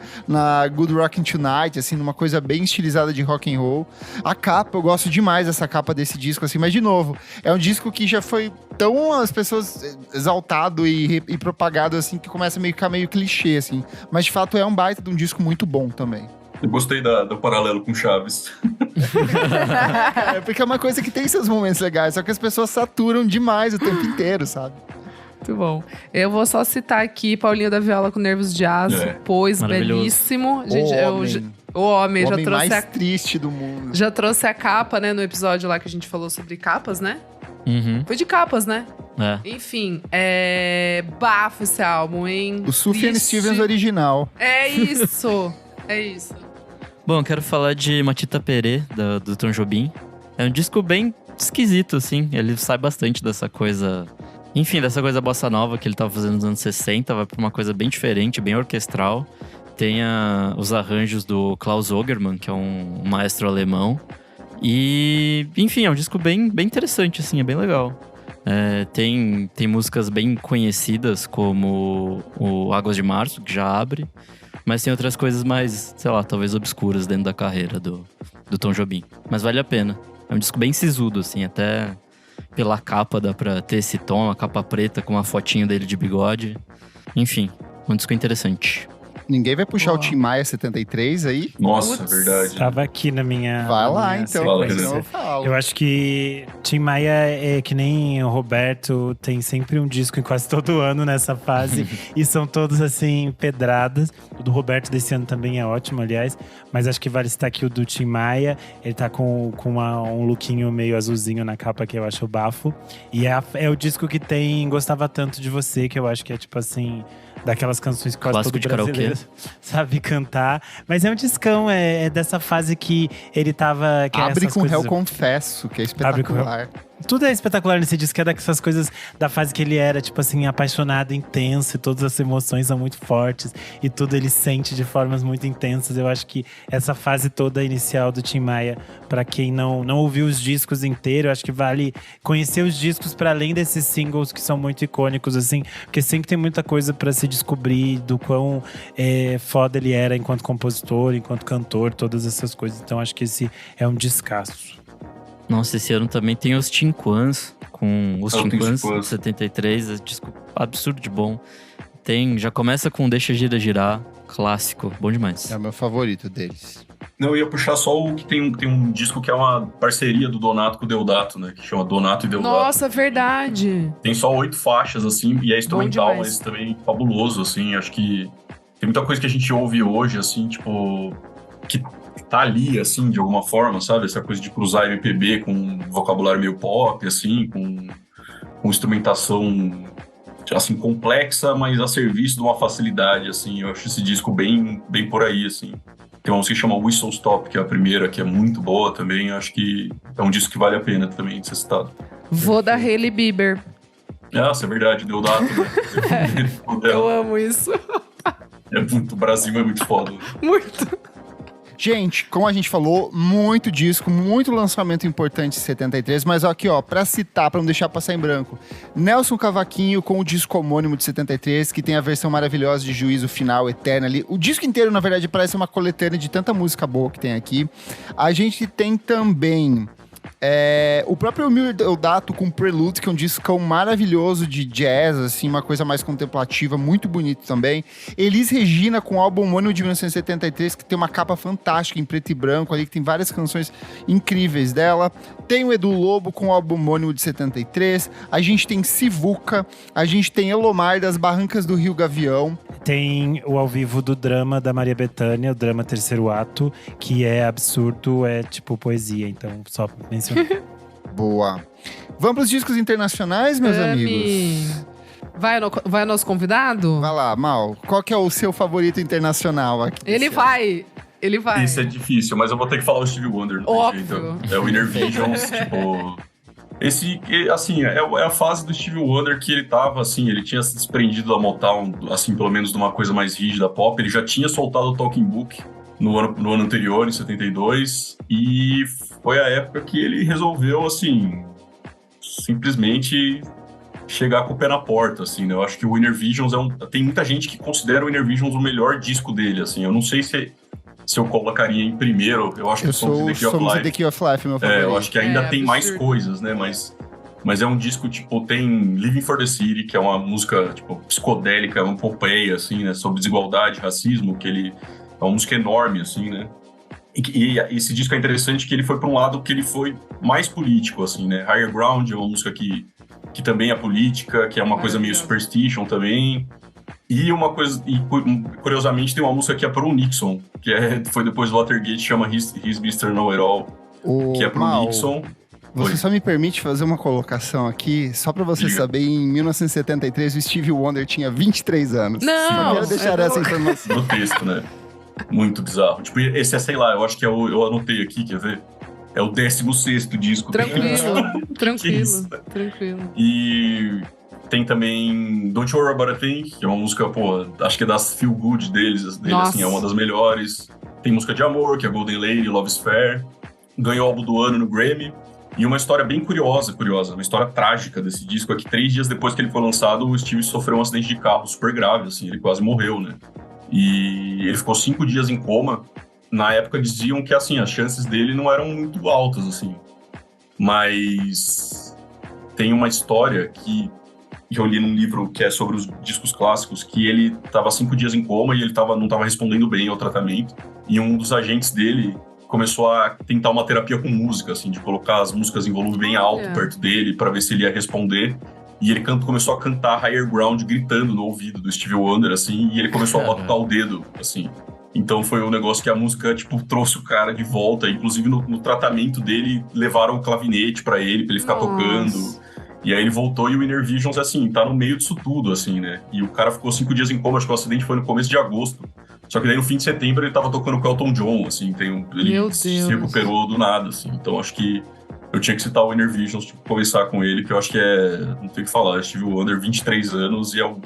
Good Rockin' Tonight, assim, numa coisa bem estilizada de rock and roll. A capa, eu gosto demais dessa capa desse disco, assim. Mas, de novo, é um disco que já foi tão as pessoas exaltado e propagado, assim, que começa a ficar meio clichê, assim. Mas, de fato, é um baita de um disco muito bom também. Eu gostei do paralelo com Chaves. Porque é uma coisa que tem seus momentos legais, só que as pessoas saturam demais o tempo inteiro, sabe? Muito bom. Eu vou só citar aqui Paulinho da Viola com Nervos de Aço, pois Maravilhoso. belíssimo. Gente, O o homem já homem trouxe mais triste do mundo. já trouxe a capa, né, no episódio lá que a gente falou sobre capas, né? Uhum. Foi de capas, né? É. Enfim, bafo esse álbum, hein? O Sufjan Triste. Stevens original. É isso. É isso. Bom, eu quero falar de Matita Perê, do Tom Jobim. É um disco bem esquisito, assim. Ele sai bastante dessa coisa... Enfim, dessa coisa bossa nova que ele tava fazendo nos anos 60. Vai pra uma coisa bem diferente, bem orquestral. Tem os arranjos do Klaus Ogerman, que é um maestro alemão. E, enfim, é um disco bem interessante, assim. É bem legal. Tem músicas bem conhecidas, como o Águas de Março, que já abre. Mas tem outras coisas mais, sei lá, talvez obscuras dentro da carreira do Tom Jobim. Mas vale a pena. É um disco bem sisudo, assim, até pela capa dá pra ter esse tom, a capa preta com uma fotinho dele de bigode. Enfim, um disco interessante. Ninguém vai puxar o Tim Maia 73 aí? Nossa, Putz. verdade. Tava aqui na minha... Vai na lá, minha então. Fala, sequência. Senão eu falo. Eu acho que Tim Maia é que nem o Roberto, tem sempre um disco em quase todo ano nessa fase. E são todos, assim, pedradas. O do Roberto desse ano também é ótimo, aliás. Mas acho que vale citar aqui o do Tim Maia. Ele tá com um lookinho meio azulzinho na capa, que eu acho bafo. E é o disco que tem Gostava Tanto de Você, que eu acho que é, tipo assim... daquelas canções que quase Clássico todo de brasileiro karaokê. sabe cantar. Mas é um discão, é dessa fase que ele tava... Que é Abre essas com coisas- Réu Confesso, que é Abre com Réu- espetacular. Tudo é espetacular nesse disco, é dessas coisas da fase que ele era, tipo assim, apaixonado, intenso, e todas as emoções são muito fortes, e tudo ele sente de formas muito intensas. Eu acho que essa fase toda inicial do Tim Maia, pra quem não ouviu os discos inteiros, eu acho que vale conhecer os discos para além desses singles que são muito icônicos, assim, porque sempre tem muita coisa pra se descobrir do quão foda ele era enquanto compositor, enquanto cantor, todas essas coisas. Então acho que esse é um descasso. Nossa, esse ano também tem os Tinquans, com os tem Tinquans Tinquans. de 73, é disco absurdo de bom. Já começa com Deixa Gira Girar, clássico, bom demais. É o meu favorito deles. Não, eu ia puxar só o que tem um disco que é uma parceria do Donato com o Deodato, né? Que chama Donato e Deodato. Nossa, verdade. Tem só 8 faixas, assim, e é instrumental, demais. mas também fabuloso, assim. Acho que tem muita coisa que a gente ouve hoje, assim, tipo... que tá ali, assim, de alguma forma, sabe? Essa coisa de cruzar MPB com vocabulário meio pop, assim, com instrumentação, assim, complexa, mas a serviço de uma facilidade, assim. Eu acho esse disco bem por aí, assim. Tem uma música que chama Whistle Stop, que é a primeira, que é muito boa também. Acho que é um disco que vale a pena também de ser citado. Vou da Hailey Bieber. Nossa, é verdade, Deodato, né? Eu amo isso. O Brasil é muito foda. Muito. Gente, como a gente falou, muito disco, muito lançamento importante de 73, mas aqui, ó, pra citar, pra não deixar passar em branco, Nelson Cavaquinho com o disco homônimo de 73, que tem a versão maravilhosa de Juízo Final, Eterna ali. O disco inteiro, na verdade, parece uma coletânea de tanta música boa que tem aqui. A gente tem também... o próprio Emílio Deodato com Prelude, que é um discão maravilhoso de jazz, assim, uma coisa mais contemplativa, muito bonito também. Elis Regina com o álbum homônimo de 1973, que tem uma capa fantástica em preto e branco ali, que tem várias canções incríveis dela. Tem o Edu Lobo com o álbum homônimo de 73. A gente tem Sivuca, a gente tem Elomar das Barrancas do Rio Gavião. Tem o ao vivo do drama da Maria Bethânia, o drama Terceiro Ato, que é absurdo, é tipo poesia, então só mencionar. Boa. Vamos pros discos internacionais, meus amigos? Vai nosso convidado? Vai lá, Mal. Qual que é o seu favorito internacional aqui? Ele vai. Ele vai. Esse é difícil, mas eu vou ter que falar o Stevie Wonder. Não tem Óbvio. jeito. É o Inner Visions, tipo... Esse, assim, é a fase do Stevie Wonder que ele tava, assim, ele tinha se desprendido da Motown, assim, pelo menos de uma coisa mais rígida pop. Ele já tinha soltado o Talking Book no ano anterior, em 72, e foi a época que ele resolveu, assim, simplesmente chegar com o pé na porta, assim, né? Eu acho que o Inner Visions tem muita gente que considera o Inner Visions o melhor disco dele, assim. Eu não sei se eu colocaria em primeiro. Eu acho que Eu sou o Songs of the Key of Life, meu favorito. eu acho que ainda tem mais absurdo. coisas, né? Mas é um disco, tipo, tem Living for the City, que é uma música, tipo, psicodélica, uma epopeia, assim, né? Sobre desigualdade, racismo, que ele... É uma música enorme, assim, né? E esse disco é interessante que ele foi para um lado que ele foi mais político, assim, né? Higher Ground é uma música que também é política, que é uma coisa meio Superstition também. E uma coisa... E, curiosamente, tem uma música que é pro Nixon, que foi depois do Watergate, chama His Mr. Know-It-All, que é pro Mal, Nixon. Você Oi. só me permite fazer uma colocação aqui, só pra você Diga. saber, em 1973 o Stevie Wonder tinha 23 anos. Não, Só quero deixar essa louco. informação. No texto, né? Muito bizarro. Tipo, esse é, sei lá, eu acho que eu anotei aqui, quer ver? É o 16º disco. Tranquilo. E tem também Don't You Worry About a Thing, que é uma música, acho que é das Feel Good deles assim, é uma das melhores. Tem música de amor, que é Golden Lady, Love is Fair. Ganhou o álbum do ano no Grammy. E uma história bem curiosa, uma história trágica desse disco é que 3 dias depois que ele foi lançado, o Steve sofreu um acidente de carro super grave, assim, ele quase morreu, né? E ele ficou 5 dias em coma. Na época diziam que, assim, as chances dele não eram muito altas, assim. Mas tem uma história que eu li num livro que é sobre os discos clássicos, que ele estava 5 dias em coma e ele não estava respondendo bem ao tratamento. E um dos agentes dele começou a tentar uma terapia com música, assim, de colocar as músicas em volume bem alto perto dele para ver se ele ia responder. E ele começou a cantar Higher Ground gritando no ouvido do Stevie Wonder, assim, e ele começou a botar o dedo, assim. Então foi um negócio que a música, trouxe o cara de volta. Inclusive no tratamento dele, levaram o clavinete pra ele ficar tocando. E aí ele voltou e o Inner Visions, assim, tá no meio disso tudo, assim, né? E o cara ficou 5 dias em coma, acho que o acidente foi no começo de agosto. Só que daí no fim de setembro ele tava tocando com o Elton John, assim, ele se recuperou do nada, assim. Então acho que eu tinha que citar o Inner Visions, conversar com ele, que eu acho que não tem o que falar, Stevie Wonder, 23 anos, e é o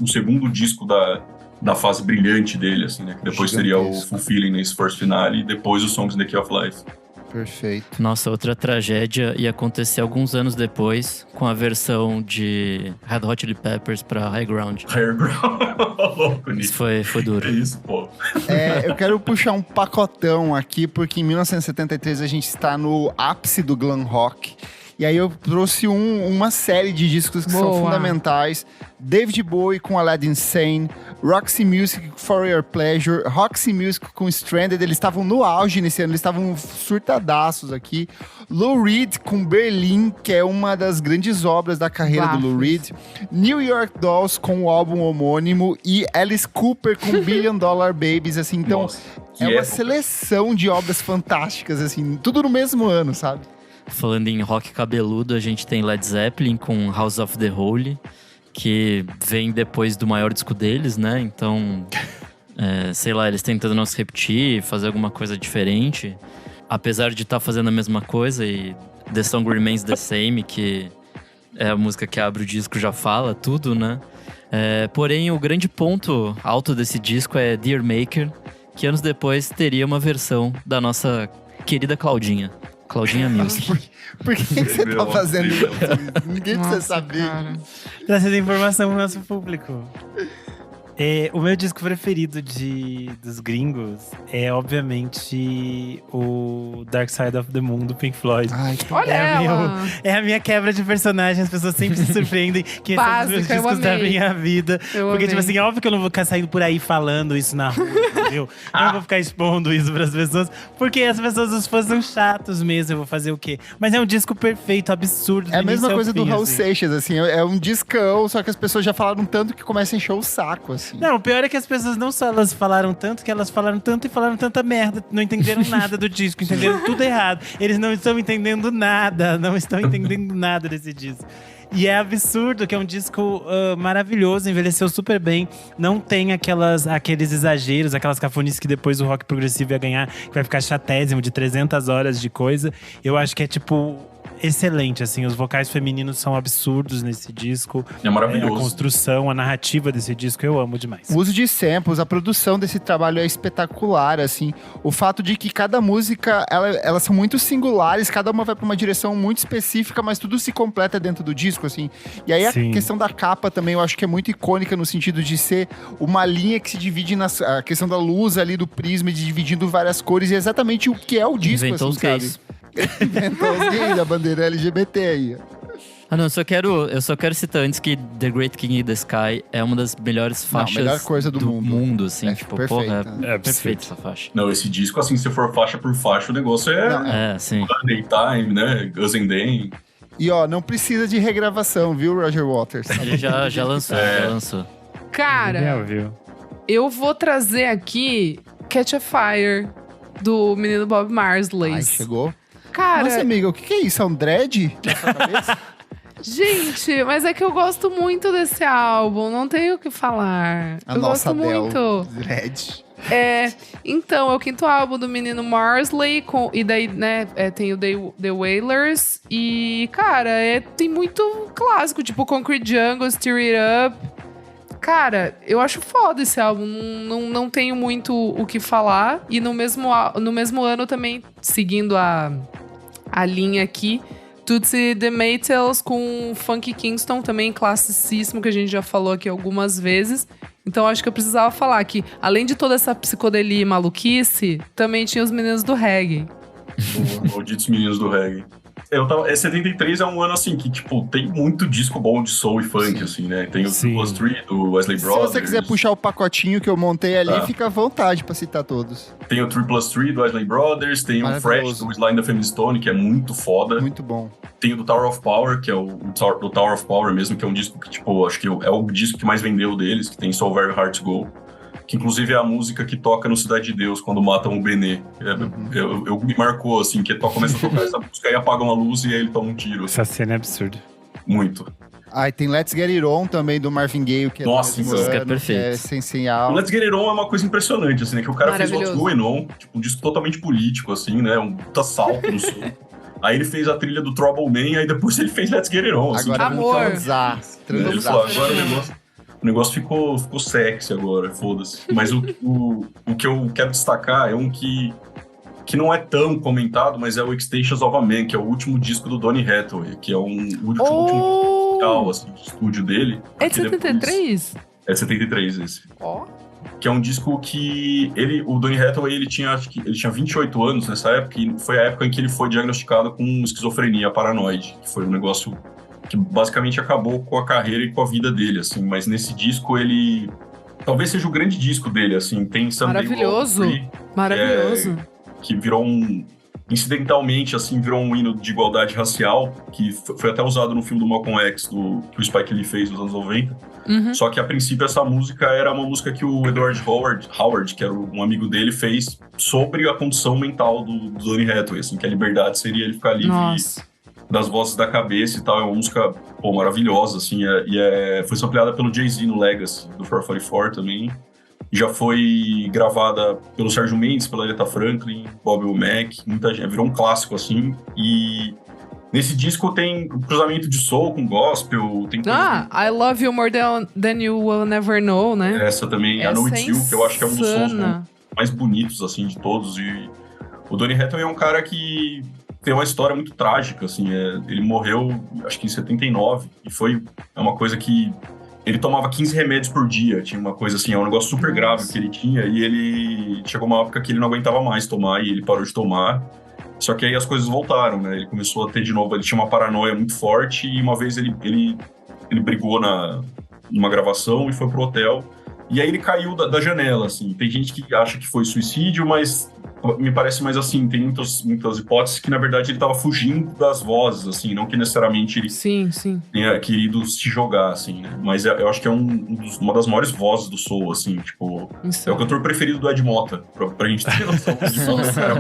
segundo disco da fase brilhante dele, assim, né? Que depois seria o Fulfilling nesse First Finale, e depois o Songs in the Key of Life. Perfeito. Nossa, outra tragédia ia acontecer alguns anos depois, com a versão de Red Hot Chili Peppers pra High Ground. Higher Ground. Louco, Isso foi duro. É isso, pô. Eu quero puxar um pacotão aqui, porque em 1973 a gente está no ápice do glam rock. E aí eu trouxe uma série de discos que são fundamentais. David Bowie com Aladdin Sane, Roxy Music For Your Pleasure, Roxy Music com Stranded, eles estavam no auge nesse ano, eles estavam surtadaços aqui. Lou Reed com Berlin, que é uma das grandes obras da carreira do Lou Reed. New York Dolls com o álbum homônimo e Alice Cooper com Billion Dollar Babies, assim, então é uma seleção de obras fantásticas, assim, tudo no mesmo ano, sabe? Falando em rock cabeludo, a gente tem Led Zeppelin com House of the Holy, que vem depois do maior disco deles, né? Então, sei lá, eles tentando não se repetir, fazer alguma coisa diferente. Apesar de estar fazendo a mesma coisa, e The Song Remains the Same, que é a música que abre o disco, já fala tudo, né? Porém, o grande ponto alto desse disco é Dear Maker, que anos depois teria uma versão da nossa querida Claudinha Music. Por que você tá fazendo isso? Ninguém precisa saber. Trazendo informação pro nosso público. O meu disco preferido dos gringos é, obviamente, o Dark Side of the Moon, do Pink Floyd. Ai, é a minha quebra de personagem. As pessoas sempre se surpreendem que esses são os meus discos da minha vida. Porque, tipo assim, óbvio que eu não vou ficar saindo por aí falando isso na rua, entendeu? Eu não vou ficar expondo isso pras pessoas. Porque as pessoas, os fãs são chatos mesmo, eu vou fazer o quê? Mas é um disco perfeito, absurdo. É a mesma coisa do Raul assim. Seixas, assim. É um discão, só que as pessoas já falaram tanto que começa a encher o saco, assim. Não, o pior é que as pessoas não só elas falaram tanto, que elas falaram tanto e falaram tanta merda. Não entenderam nada do disco, entenderam tudo errado. Eles não estão entendendo nada, desse disco. E é absurdo, que é um disco maravilhoso, envelheceu super bem. Não tem aqueles exageros, aquelas cafonices que depois o rock progressivo ia ganhar, que vai ficar chatésimo, de 300 horas de coisa. Eu acho que é excelente, assim, os vocais femininos são absurdos nesse disco. É maravilhoso. A construção, a narrativa desse disco, eu amo demais. O uso de samples, a produção desse trabalho é espetacular, assim. O fato de que cada música, elas são muito singulares, cada uma vai pra uma direção muito específica, mas tudo se completa dentro do disco, assim. E aí a questão da capa também, eu acho que é muito icônica no sentido de ser uma linha que se divide a questão da luz ali, do prisma, dividindo várias cores, e é exatamente o que é o disco, Inventou assim, os gays. Inventou os gays, a bandeira LGBT aí. Não, eu só quero citar antes que The Great King in the Sky é uma das melhores faixas melhor coisa do mundo, assim. É Perfeita essa faixa. Não, esse disco, assim, se for faixa por faixa, o negócio sim. Daytime, né? Guns N' Then. E não precisa de regravação, viu, Roger Waters? Ele já lançou, Cara, eu vou trazer aqui Catch a Fire, do menino Bob Marley. Ai, chegou. Cara… Nossa, amiga, o que é isso? É um dread na sua cabeça? Gente, mas é que eu gosto muito desse álbum, não tenho o que falar. A eu nossa gosto Adele muito. Red. Então, é o quinto álbum do menino Marsley, e daí, né, tem o The Wailers, e, cara, tem muito clássico, tipo Concrete Jungle, Stir It Up. Cara, eu acho foda esse álbum, não tenho muito o que falar, e no mesmo ano também, seguindo a linha aqui, Tootsie the Maytals com Funky Kingston, também classicíssimo, que a gente já falou aqui algumas vezes. Então acho que eu precisava falar que, além de toda essa psicodelia e maluquice, também tinha os meninos do reggae. Malditos meninos do reggae. 73 é um ano, assim, que, tipo, tem muito disco bom de soul e funk, assim, né? Tem o Plus 3 do Wesley Brothers. Se você quiser puxar o pacotinho que eu montei ali, Tá. fica à vontade pra citar todos. Tem o 3+3 do Wesley Brothers, tem o Fresh do Sly and the Family Stone, que é muito foda. Muito bom. Tem o do Tower of Power, que é o Tower of Power mesmo, que é um disco que, tipo, acho que é o disco que mais vendeu deles, que tem So Very Hard to Go. Que inclusive é a música que toca no Cidade de Deus, quando matam o Benê. Me marcou, assim, que começa a tocar essa música e apagam a luz e aí ele toma um tiro. Essa cena é absurda. Muito. Ah, e tem Let's Get It On também, do Marvin Gaye, que é Nossa, do mesmo música é ano, perfeita. que é essencial. O Let's Get It On é uma coisa impressionante, assim, né? Que o cara fez What's Maravilhoso. Going On, tipo, um disco totalmente político, assim, né? Um puta salto no som. Aí ele fez a trilha do Trouble Man, aí depois ele fez Let's Get It On. Assim, Agora Amor. vamos transar. ele Transar. falou, agora o negócio ficou sexy agora, foda-se. Mas o que eu quero destacar é um que não é tão comentado, mas é o Extensions of a Man, que é o último disco do Donny Hathaway, que é o último musical, assim, de estúdio dele. É de 73? É de 73 esse. Ó. Que é um disco que o Donny Hathaway, ele tinha 28 anos nessa época, e foi a época em que ele foi diagnosticado com esquizofrenia paranoide, que foi um negócio que basicamente acabou com a carreira e com a vida dele, assim. Mas nesse disco, ele talvez seja o grande disco dele, assim. Tem Someday Maravilhoso. Walk Free, Maravilhoso. que virou incidentalmente, assim, virou um hino de igualdade racial, que foi até usado no filme do Malcolm X, que o Spike Lee fez nos anos 90. Uhum. Só que, a princípio, essa música era uma música que o Edward Howard, que era um amigo dele, fez sobre a condição mental do Donny Hathaway, assim, que a liberdade seria ele ficar livre Nossa. das vozes da cabeça e tal. É uma música, maravilhosa, assim, foi sampleada pelo Jay-Z no Legacy, do 444 também. Já foi gravada pelo Sérgio Mendes, pela Aretha Franklin, Bobby Womack, muita gente. Virou um clássico, assim. E nesse disco tem um cruzamento de soul com gospel. Tem I Love You More Than You Will Never Know, né? essa também, I Know It's You, que eu acho que é um dos sons insana. mais bonitos, assim, de todos. E o Donny Hathaway é um cara que tem uma história muito trágica, assim. Ele morreu, acho que em 79, e é uma coisa que ele tomava 15 remédios por dia, tinha uma coisa assim, é um negócio super grave que ele tinha, e ele chegou uma época que ele não aguentava mais tomar, e ele parou de tomar. Só que aí as coisas voltaram, né? Ele começou a ter de novo, ele tinha uma paranoia muito forte, e uma vez ele brigou numa gravação e foi pro hotel, e aí ele caiu da janela, assim. Tem gente que acha que foi suicídio, mas me parece mais assim, tem muitas hipóteses que, na verdade, ele estava fugindo das vozes, assim, não que necessariamente ele Sim. tenha querido se jogar, assim, né? Mas eu acho que é uma das maiores vozes do soul, assim, tipo... É o cantor preferido do Ed Mota, pra gente ter noção de qual é o cara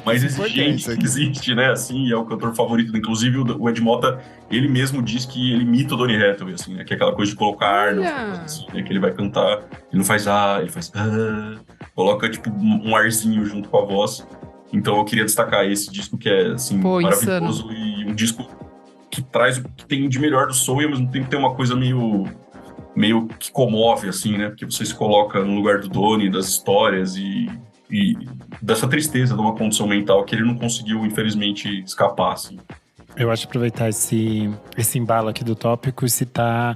mais exigente que existe, né? Assim, é o cantor favorito. Inclusive, o Ed Mota, ele mesmo diz que ele imita o Donny Hathaway, assim, né? Que é aquela coisa de colocar ar, assim, né? Que ele vai cantar, ele não faz ele faz coloca, tipo, um arzinho junto com a voz. Então eu queria destacar esse disco que é, assim, maravilhoso. E um disco que traz o que tem de melhor do soul e ao mesmo tempo tem uma coisa meio que comove, assim, né? Porque você se coloca no lugar do Donny, das histórias e dessa tristeza de uma condição mental que ele não conseguiu, infelizmente, escapar, assim. Eu acho aproveitar esse embalo aqui do tópico e citar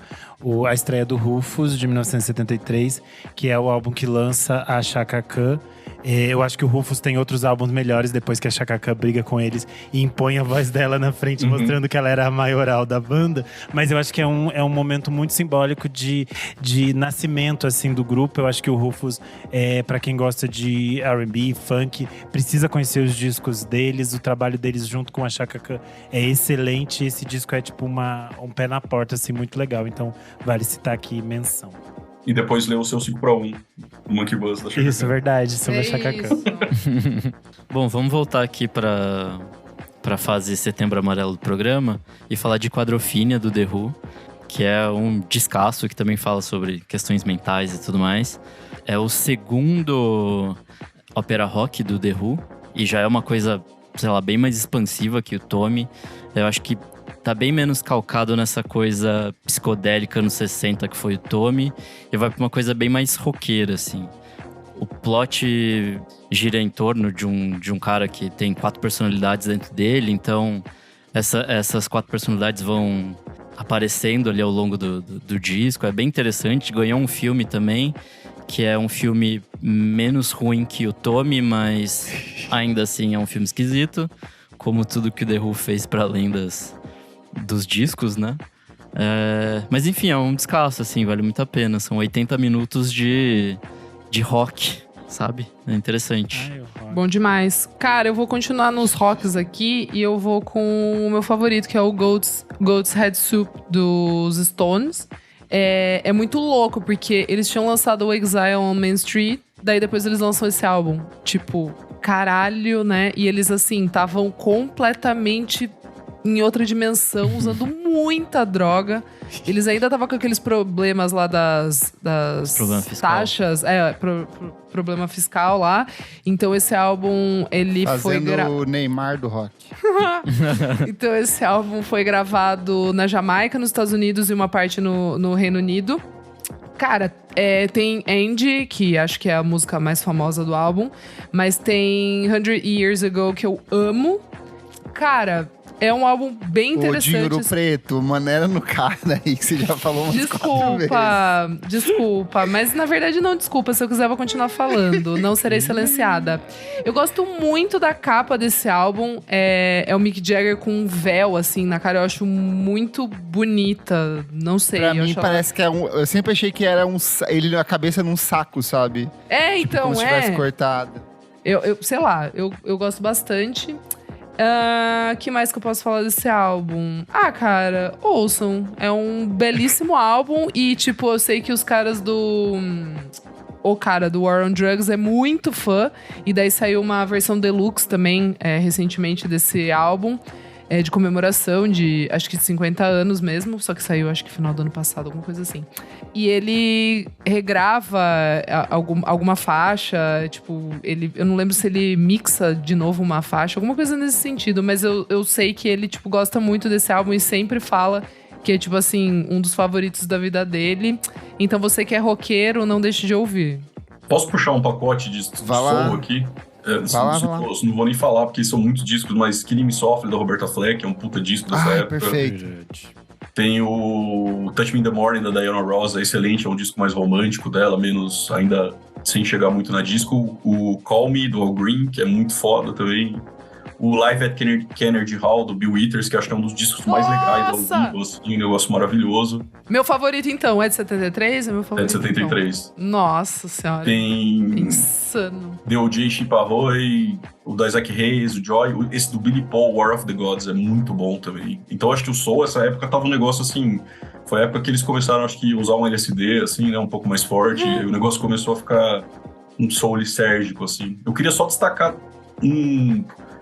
a estreia do Rufus, de 1973, que é o álbum que lança a Chaka Khan. Eu acho que o Rufus tem outros álbuns melhores depois que a Chaka Khan briga com eles e impõe a voz dela na frente, mostrando que ela era a maioral da banda. Mas eu acho que é um momento muito simbólico de nascimento, assim, do grupo. Eu acho que o Rufus, pra quem gosta de R&B, funk, precisa conhecer os discos deles. O trabalho deles junto com a Chaka Khan é excelente. Esse disco é tipo um pé na porta, assim, muito legal. Então vale citar aqui menção. E depois leu o seu 5x1, o Monkey Buzz da Chaka Khan. Isso, verdade, sobre a Chaka Khan. Bom, vamos voltar aqui para pra fase Setembro Amarelo do programa e falar de Quadrophenia, do The Who, que é um descasso que também fala sobre questões mentais e tudo mais. É o segundo ópera rock do The Who, e já é uma coisa, sei lá, bem mais expansiva que o Tommy. Eu acho que tá bem menos calcado nessa coisa psicodélica anos 60 que foi o Tommy, e vai pra uma coisa bem mais roqueira, assim. O plot gira em torno de um cara que tem 4 personalidades dentro dele, então essas 4 personalidades vão aparecendo ali ao longo do disco. É bem interessante. Ganhou um filme também, que é um filme menos ruim que o Tommy, mas ainda assim é um filme esquisito, como tudo que o The Who fez para além dos discos, né? Mas enfim, é um descasso, assim, vale muito a pena. São 80 minutos de rock, sabe? É interessante. Bom demais. Cara, eu vou continuar nos rocks aqui e eu vou com o meu favorito, que é o Goat's Head Soup dos Stones. É muito louco, porque eles tinham lançado o Exile on Main Street, daí depois eles lançam esse álbum. Tipo, caralho, né? E eles, assim, estavam completamente em outra dimensão, usando muita droga. Eles ainda estavam com aqueles problemas lá das Problema fiscal. taxas. Problema fiscal lá. Então esse álbum, ele foi Fazendo o Neymar do rock. Então esse álbum foi gravado na Jamaica, nos Estados Unidos e uma parte no Reino Unido. Cara, tem Andy, que acho que é a música mais famosa do álbum. Mas tem 100 Years Ago, que eu amo. Cara, é um álbum bem interessante. O Dinheiro Preto, maneira no cara aí, que você já falou umas 4 vezes. Desculpa. Mas na verdade não desculpa. Se eu quiser, eu vou continuar falando. Não serei silenciada. Eu gosto muito da capa desse álbum. É o Mick Jagger com um véu, assim, na cara. Eu acho muito bonita. Não sei. Pra mim parece que é eu sempre achei que era ele na cabeça num saco, sabe? Então, como se tivesse cortado. Eu sei lá, eu gosto bastante. Que mais que eu posso falar desse álbum? Cara, ouçam. É um belíssimo álbum. E, tipo, eu sei que os caras o cara do War on Drugs é muito fã. E daí saiu uma versão deluxe também, recentemente, desse álbum. De comemoração de, acho que 50 anos mesmo. Só que saiu, acho que final do ano passado, alguma coisa assim. E ele regrava alguma faixa. Tipo, eu não lembro se ele mixa de novo uma faixa. Alguma coisa nesse sentido. Mas eu sei que ele, tipo, gosta muito desse álbum e sempre fala que é, tipo assim, um dos favoritos da vida dele. Então você que é roqueiro, não deixe de ouvir. Posso puxar um pacote de som aqui? Não vou nem falar, porque são muitos discos, mas Killing Me Softly, da Roberta Fleck, é um puta disco dessa época. Perfeito. Tem o Touch Me in the Morning, da Diana Ross, é excelente, é um disco mais romântico dela, menos ainda sem chegar muito na disco. O Call Me, do Al Green, que é muito foda também. O Live at Kennedy Hall, do Bill Withers, que acho que é um dos discos mais legais ao vivo, assim, um negócio maravilhoso. Meu favorito, então, é de 73? É meu favorito, é de 73. Então. Nossa senhora. Tem... Insano. The O.J. Chiparroy, o da Isaac Hayes, o Joy, esse do Billy Paul, War of the Gods, é muito bom também. Então acho que o Soul, essa época, tava um negócio assim... Foi a época que eles começaram, acho que, usar um LSD, assim, né, um pouco mais forte. E o negócio começou a ficar um soul lisérgico, assim. Eu queria só destacar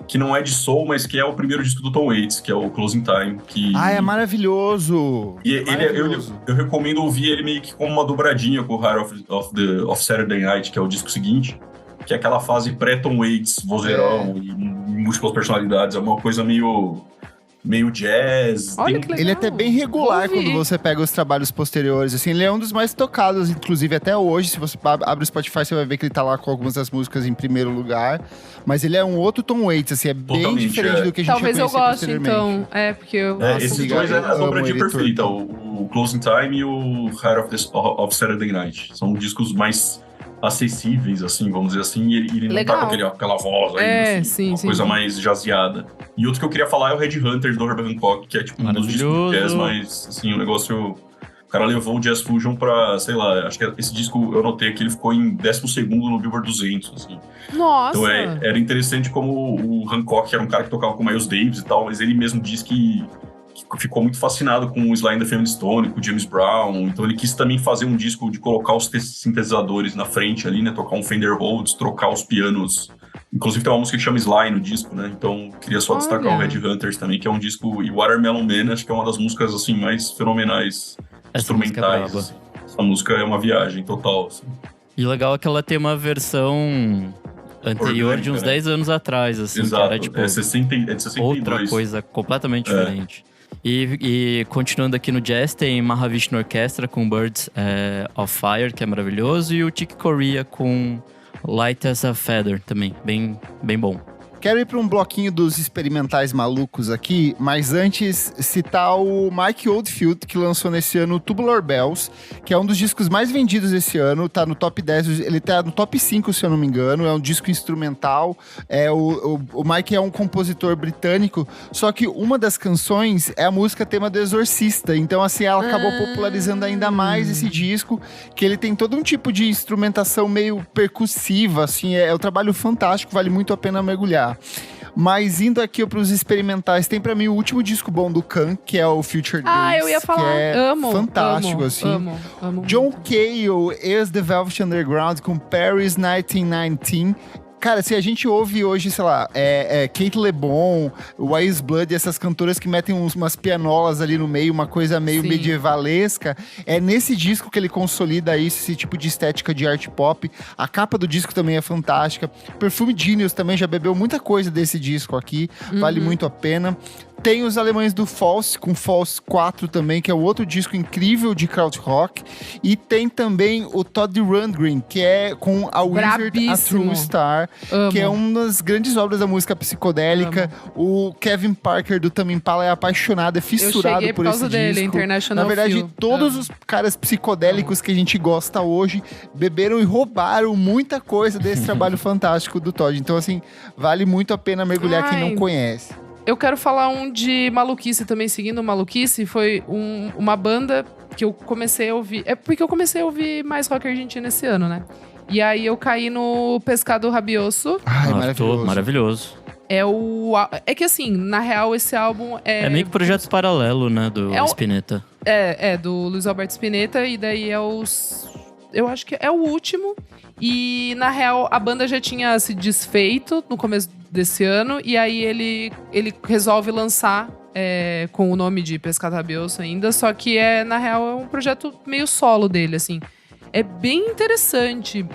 que não é de soul, mas que é o primeiro disco do Tom Waits, que é o Closing Time. É maravilhoso! E eu recomendo ouvir ele meio que como uma dobradinha com o Heart of Saturday Night, que é o disco seguinte, que é aquela fase pré-Tom Waits, vozeirão e múltiplas personalidades. É uma coisa meio jazz. Olha que legal. Ele é até bem regular quando você pega os trabalhos posteriores. Assim, ele é um dos mais tocados, inclusive até hoje. Se você abre o Spotify, você vai ver que ele tá lá com algumas das músicas em primeiro lugar. Mas ele é um outro Tom Waits, assim, bem diferente do que a gente Talvez eu goste, então. Porque eu... esses dois é a dobradinha perfeita. O Closing Time e o Heart of Saturday Night. São discos mais acessíveis, assim, vamos dizer assim, e ele não tá com aquela voz aí, assim, uma coisa mais jazzeada. E outro que eu queria falar é o Red Hunter, do Herbie Hancock, que é tipo um dos discos de jazz, mas assim, o negócio... O cara levou o Jazz Fusion pra, sei lá, acho que esse disco, eu notei que ele ficou em 12º no Billboard 200, assim. Nossa! Então era interessante como o Hancock era um cara que tocava com Miles Davis e tal, mas ele mesmo diz que ficou muito fascinado com o Sly and the Family Stone, com o James Brown. Então ele quis também fazer um disco de colocar os sintetizadores na frente ali, né? Tocar um Fender Rhodes, trocar os pianos Inclusive tem uma música que chama Sly no disco, né? Então queria só destacar o Red Hunters também, que é um disco, e Watermelon Man, acho que é uma das músicas assim mais fenomenais, instrumentais. Assim. Essa música é uma viagem total. Assim. E o legal é que ela tem uma versão anterior orgânica, de uns 10 anos atrás, assim. Exato, que era, tipo, de 62. Outra coisa completamente diferente. E continuando aqui no jazz, tem Mahavishnu Orchestra com Birds of Fire, que é maravilhoso, e o Chick Corea com Light as a Feather também, bem bom. Quero ir para um bloquinho dos experimentais malucos aqui, mas antes citar o Mike Oldfield, que lançou nesse ano o Tubular Bells, que é um dos discos mais vendidos esse ano, tá no top 10, ele tá no top 5, se eu não me engano, é um disco instrumental, o Mike é um compositor britânico, só que uma das canções é a música tema do Exorcista, então assim, ela acabou popularizando ainda mais esse disco, que ele tem todo um tipo de instrumentação meio percussiva, assim, é um trabalho fantástico, vale muito a pena mergulhar. Mas indo aqui para os experimentais, tem para mim o último disco bom do Khan, que é o Future Days, eu ia falar. que é amo, fantástico, assim. Amo. John Cale, ex-The Velvet Underground, com Paris 1919. Cara, se a gente ouve hoje, sei lá, Kate LeBon, Wise Blood, essas cantoras que metem umas pianolas ali no meio, uma coisa meio medievalesca, é nesse disco que ele consolida isso, esse tipo de estética de art pop. A capa do disco também é fantástica. Perfume Genius também já bebeu muita coisa desse disco aqui, vale muito a pena. Tem os alemães do False, com False 4 também, que é o outro disco incrível de krautrock. E tem também o Todd Rundgren, que é com a Wizard, a True Star, que é uma das grandes obras da música psicodélica. O Kevin Parker do Tame Impala é apaixonado, é fissurado por esse dele, disco. International Na verdade, Feel. todos os caras psicodélicos que a gente gosta hoje beberam e roubaram muita coisa desse trabalho fantástico do Todd. Então, assim, vale muito a pena mergulhar quem não conhece. Eu quero falar um de maluquice também, seguindo maluquice. Foi uma banda que eu comecei a ouvir. É porque eu comecei a ouvir mais rock argentino esse ano, né? E aí eu caí no Pescado Rabioso. Ai, maravilhoso. Maravilhoso. É que assim, na real, esse álbum é... É meio que projeto paralelo, né, do Spinetta. Do Luiz Alberto Spinetta. E daí eu acho que é o último. E, na real, a banda já tinha se desfeito no começo desse ano. E aí ele resolve lançar com o nome de Pescado Rabioso ainda. Só que, na real, é um projeto meio solo dele, assim. É bem interessante.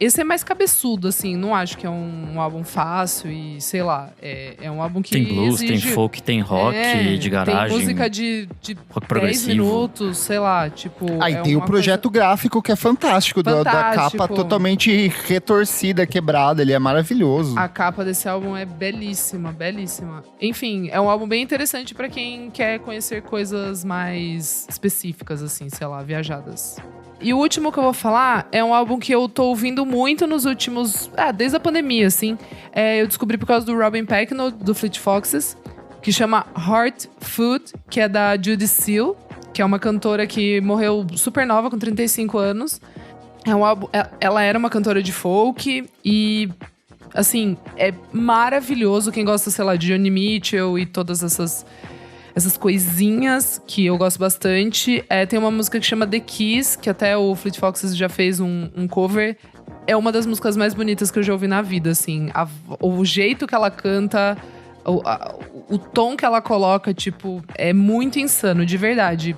Esse é mais cabeçudo, assim. Não acho que é um álbum fácil e, sei lá, é um álbum que tem blues, exige... tem folk, tem rock de garagem. Tem música de rock 10 minutos, sei lá, tipo... Aí tem o projeto gráfico que é fantástico. Da capa totalmente retorcida, quebrada. Ele é maravilhoso. A capa desse álbum é belíssima, belíssima. Enfim, é um álbum bem interessante pra quem quer conhecer coisas mais específicas, assim, sei lá, viajadas. E o último que eu vou falar é um álbum que eu tô ouvindo muito nos últimos... desde a pandemia, assim. Eu descobri por causa do Robin Pecknold, do Fleet Foxes, que chama Heart Food, que é da Judy Seal, que é uma cantora que morreu super nova, com 35 anos. É um álbum... Ela era uma cantora de folk e... Assim, é maravilhoso. Quem gosta, sei lá, de Joni Mitchell e todas essas coisinhas que eu gosto bastante. Tem uma música que chama The Keys, que até o Fleet Foxes já fez um cover. É uma das músicas mais bonitas que eu já ouvi na vida, assim. O jeito que ela canta, o tom que ela coloca, tipo, é muito insano, de verdade.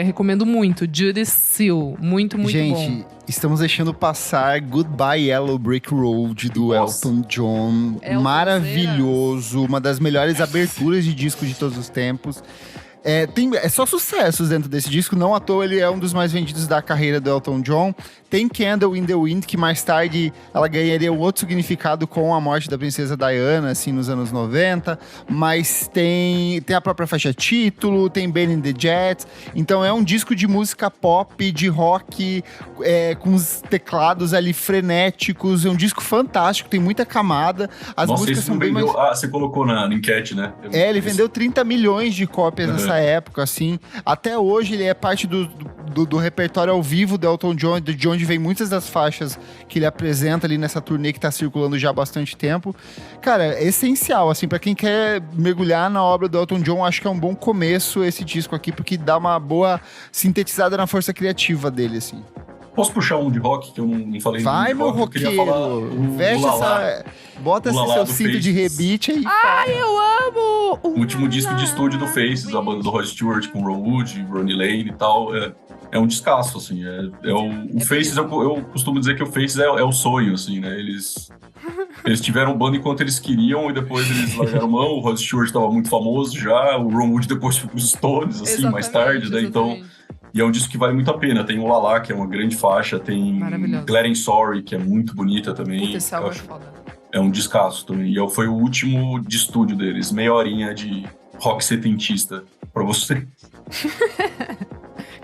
Recomendo muito. Judy Seal, muito bom. Gente, estamos deixando passar Goodbye Yellow Brick Road, do Elton John. Maravilhoso, uma das melhores aberturas de disco de todos os tempos. É só sucessos dentro desse disco, não à toa ele é um dos mais vendidos da carreira do Elton John. Tem Candle in the Wind, que mais tarde ela ganharia um outro significado com a morte da princesa Diana, assim, nos anos 90. Mas tem a própria faixa título, tem Ben in the Jets. Então é um disco de música pop, de rock, com os teclados ali frenéticos. É um disco fantástico, tem muita camada. As músicas são bem mais... você colocou na enquete, né? Ele vendeu 30 milhões de cópias nessa época, assim. Até hoje ele é parte do repertório ao vivo do Elton John, de onde vem muitas das faixas que ele apresenta ali nessa turnê que tá circulando já há bastante tempo. Cara, é essencial, assim, pra quem quer mergulhar na obra do Elton John, acho que é um bom começo esse disco aqui, porque dá uma boa sintetizada na força criativa dele, assim. Posso puxar um de rock que eu não falei? Vai, de meu rock? Eu queria falar roqueiro. Veste essa. Bota esse seu cinto de rebite aí. Ai, eu amo! O último disco de estúdio do Faces, a banda do Rod Stewart com Ron Wood, Ronnie Lane e tal. É um descasso, assim. O Faces, eu costumo dizer que o Faces é o sonho, assim, né? Eles tiveram banda enquanto eles queriam e depois eles largaram mão. O Rod Stewart estava muito famoso já, o Ron Wood depois foi pros Stones, assim, mais tarde, né? Então, e é um disco que vale muito a pena. Tem o Lala, que é uma grande faixa, tem Glaring Sorry, que é muito bonita também. Puta, esse álbum é foda. É um descasso também. E foi o último de estúdio deles, meia horinha de rock setentista pra você.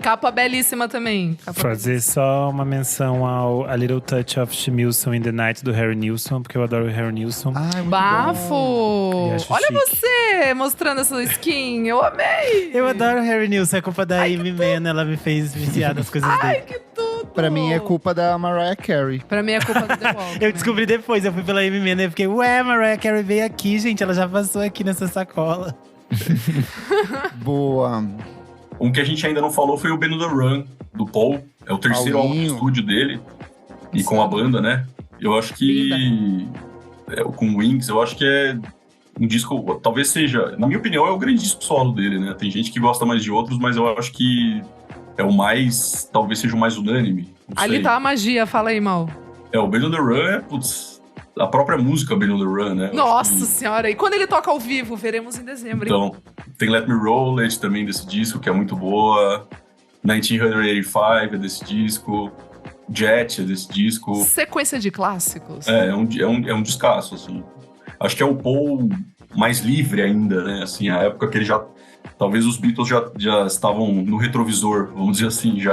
Capa belíssima também. Fazer só uma menção ao A Little Touch of Shemilson in the Night do Harry Nilsson, porque eu adoro o Harry Nilsson. Bafo! Olha chique. você mostrando essa skin, eu amei! Eu adoro o Harry Nilsson, é culpa da Amy Mann, ela me fez viciar nas coisas dele. Ai, que tudo! Pra mim é culpa da Mariah Carey. Pra mim é culpa do The Wall. Eu descobri depois, eu fui pela Amy Mann e eu fiquei, ué, Mariah Carey veio aqui, gente, ela já passou aqui nessa sacola. Boa. Um que a gente ainda não falou foi o Ben on the Run, do Paul. É o terceiro álbum de estúdio dele. E com a banda, né? Eu acho que… com o Wings, eu acho que é um disco… Talvez seja… Na minha opinião, é o grande disco solo dele, né? Tem gente que gosta mais de outros, mas eu acho que é o mais… Talvez seja o mais unânime. Ali tá a magia, fala aí, Mal. O Ben on the Run a própria música Ben on the Run, né? Nossa senhora, e quando ele toca ao vivo, veremos em dezembro, hein? Então, tem Let Me Roll It também desse disco, que é muito boa. 1985 é desse disco. Jet é desse disco. Sequência de clássicos. É um descasso, assim. Acho que é o Paul mais livre ainda, né? Assim, a época que ele já… Talvez os Beatles já estavam no retrovisor, vamos dizer assim. Já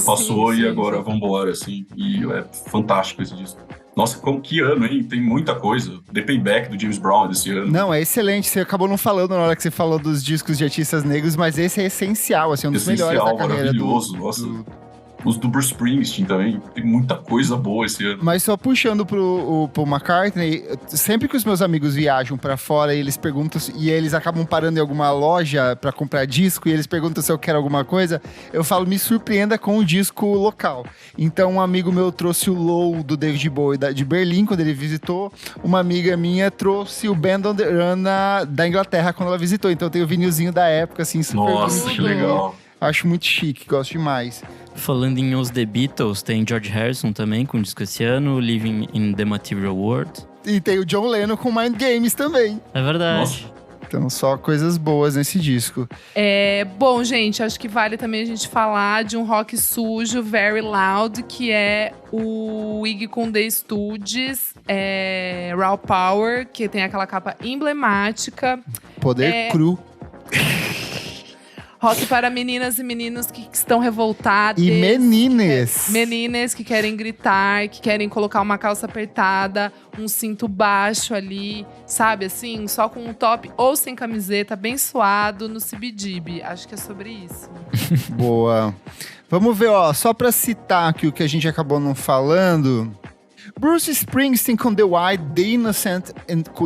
passou sim, e agora vambora, assim. E é fantástico esse disco. Nossa, que ano, hein? Tem muita coisa. The Payback do James Brown desse ano. Não, é excelente. Você acabou não falando na hora que você falou dos discos de artistas negros, mas esse é essencial, assim, um dos melhores da carreira Os do Bruce Springsteen também. Tem muita coisa boa esse ano. Mas só puxando pro McCartney, sempre que os meus amigos viajam pra fora e eles perguntam, e eles acabam parando em alguma loja pra comprar disco, e eles perguntam se eu quero alguma coisa, eu falo, me surpreenda com o disco local. Então um amigo meu trouxe o Low do David Bowie de Berlim, quando ele visitou. Uma amiga minha trouxe o Band on the Run da Inglaterra, quando ela visitou. Então tem o vinilzinho da época, assim, super Nossa, que legal. Acho muito chique, gosto demais. Falando em Os The Beatles, tem George Harrison também com disco esse ano, Living in the Material World. E tem o John Lennon com Mind Games também. É verdade. Nossa. Então, só coisas boas nesse disco. Bom, gente, acho que vale também a gente falar de um rock sujo, Very Loud, que é o Iggy com The Stooges, Raw Power, que tem aquela capa emblemática. Poder cru. Rock para meninas e meninos que estão revoltados. E menines. Meninas que querem gritar, que querem colocar uma calça apertada, um cinto baixo ali, sabe assim? Só com um top ou sem camiseta, bem suado no CBGB. Acho que é sobre isso. Boa. Vamos ver, só pra citar aqui o que a gente acabou não falando… Bruce Springsteen com The White, The Innocent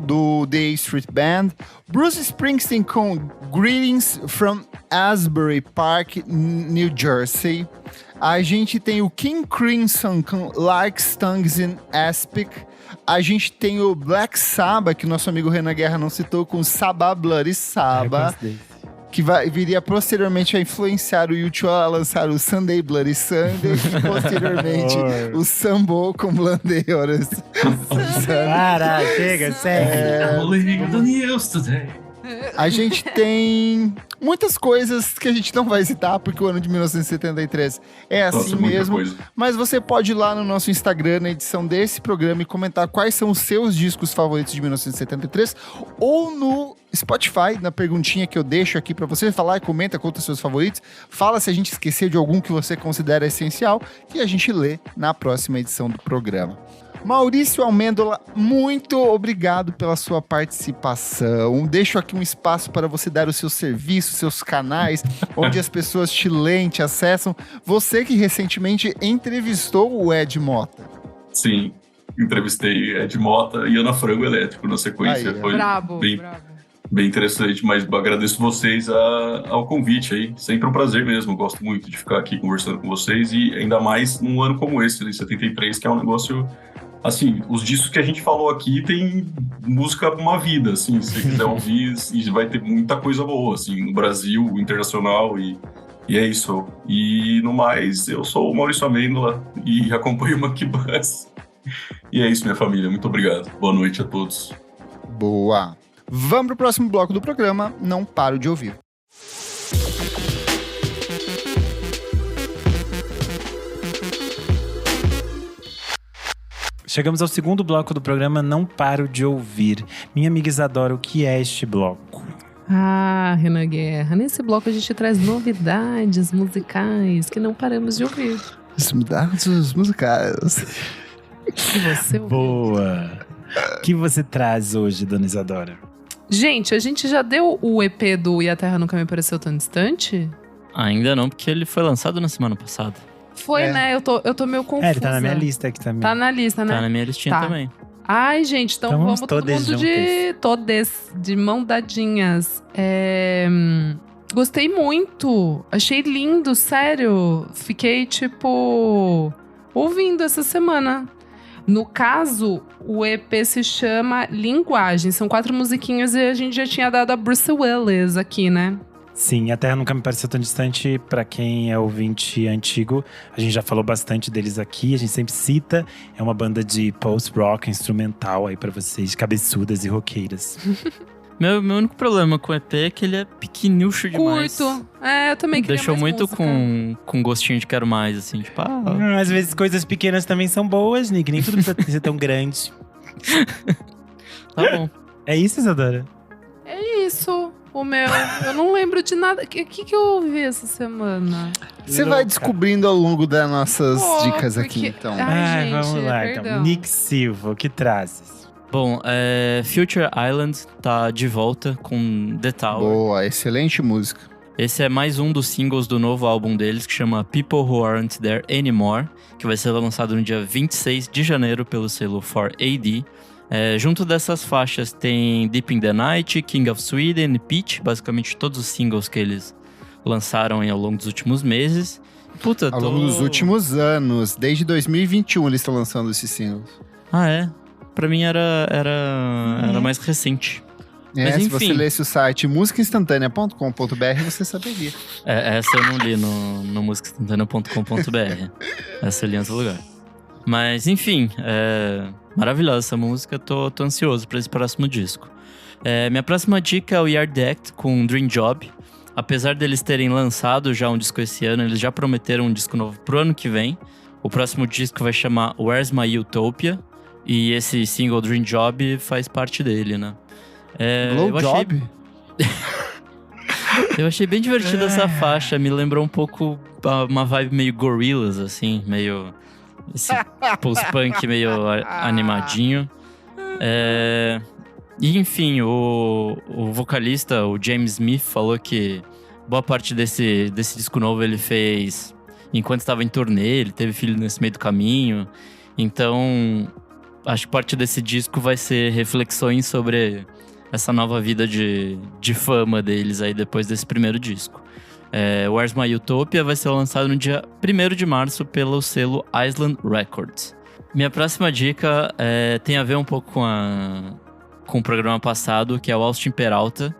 do The A Street Band. Bruce Springsteen com Greetings from Asbury Park, New Jersey. A gente tem o King Crimson com Like Stungs in Aspic. A gente tem o Black Sabbath, que o nosso amigo Renan Guerra não citou, com Sabbath Bloody Sabbath. Que viria posteriormente a influenciar o U2 a lançar o Sunday Bloody Sunday e posteriormente o Sambo com Blonde Horas. Para, chega, sério. A gente tem muitas coisas que a gente não vai citar, porque o ano de 1973 é assim mesmo. Mas você pode ir lá no nosso Instagram, na edição desse programa, e comentar quais são os seus discos favoritos de 1973, ou no Spotify, na perguntinha que eu deixo aqui pra você, falar e comenta, conta os seus favoritos, fala se a gente esqueceu de algum que você considera essencial, que a gente lê na próxima edição do programa. Maurício Almêndola, muito obrigado pela sua participação. Deixo aqui um espaço para você dar o seu serviço, seus canais, onde as pessoas te leem, te acessam. Você que recentemente entrevistou o Ed Mota. Sim, entrevistei Ed Mota e Ana Frango Elétrico na sequência. Foi brabo. bem interessante, mas agradeço vocês ao convite aí. Sempre um prazer mesmo. Eu gosto muito de ficar aqui conversando com vocês e ainda mais num ano como esse, né, 73, que é um negócio. Assim, os discos que a gente falou aqui tem música pra uma vida, assim, se você quiser ouvir, e vai ter muita coisa boa, assim, no Brasil, internacional, e é isso. E no mais, eu sou o Maurício Amêndola e acompanho o Monkey Bus. E é isso, minha família. Muito obrigado. Boa noite a todos. Boa. Vamos pro próximo bloco do programa. Não paro de ouvir. Chegamos ao segundo bloco do programa Não Paro de Ouvir. Minha amiga Isadora, o que é este bloco? Ah, Renan Guerra, nesse bloco a gente traz novidades musicais que não paramos de ouvir. Novidades musicais. Que você ouviu. Boa! O que você traz hoje, dona Isadora? Gente, a gente já deu o EP do E a Terra Nunca Me Pareceu Tão Distante? Ainda não, porque ele foi lançado na semana passada. Foi, né? Eu tô meio confusa. Ele tá na minha lista aqui também. Tá na lista, né? Tá na minha listinha Tá. também. Ai, gente, então vamos todo todes mundo de mão dadinhas. Gostei muito. Achei lindo, sério. Fiquei, tipo, ouvindo essa semana. No caso, o EP se chama Linguagem. São 4 musiquinhas e a gente já tinha dado a Bruce Willis aqui, né? Sim, a Terra Nunca Me Pareceu Tão Distante. Pra quem é ouvinte antigo, a gente já falou bastante deles aqui. A gente sempre cita. É uma banda de post-rock instrumental aí pra vocês, cabeçudas e roqueiras. Meu único problema com o EP é que ele é pequeniucho demais. Curto. Eu também queria Deixou mais muito música. com gostinho de quero mais, assim. Tipo, Às vezes coisas pequenas também são boas, Nick. Nem tudo precisa ser tão grande. tá bom. É isso, Isadora? É isso. O meu, eu não lembro de nada. O que eu ouvi essa semana? Você vai descobrindo ao longo das nossas Pô, dicas porque- aqui, então. Ai, gente, vamos lá, então. perdão. Nick Silva, o que trazes? Bom, Future Island tá de volta com The Tower. Boa, excelente música. Esse é mais um dos singles do novo álbum deles, que chama People Who Aren't There Anymore, que vai ser lançado no dia 26 de janeiro pelo selo 4AD. Junto dessas faixas tem Deep in the Night, King of Sweden e Peach, basicamente todos os singles que eles lançaram ao longo dos últimos meses. Puta, Ao longo dos últimos anos, desde 2021 eles estão lançando esses singles. Ah, é? Pra mim era mais recente. Mas Se enfim. você lesse o site musicainstantanea.com.br, você saberia. Essa eu não li no musicainstantanea.com.br. Essa eu li em outro lugar. Mas, enfim, maravilhosa essa música. Tô ansioso pra esse próximo disco. Minha próxima dica é o Yard Act com Dream Job. Apesar deles terem lançado já um disco esse ano, eles já prometeram um disco novo pro ano que vem. O próximo disco vai chamar Where's My Utopia? E esse single Dream Job faz parte dele, né? Blowjob? Eu achei bem divertida essa faixa. Me lembrou um pouco uma vibe meio Gorillaz, assim. Meio... esse post-punk meio animadinho. E enfim, o vocalista, o James Smith, falou que boa parte desse disco novo ele fez enquanto estava em turnê. Ele teve filho nesse meio do caminho. Então, acho que parte desse disco vai ser reflexões sobre essa nova vida de fama deles aí depois desse primeiro disco. Where's My Utopia vai ser lançado no dia 1º de março pelo selo Island Records. Minha próxima dica tem a ver um pouco com o programa passado, que é o Austin Peralta.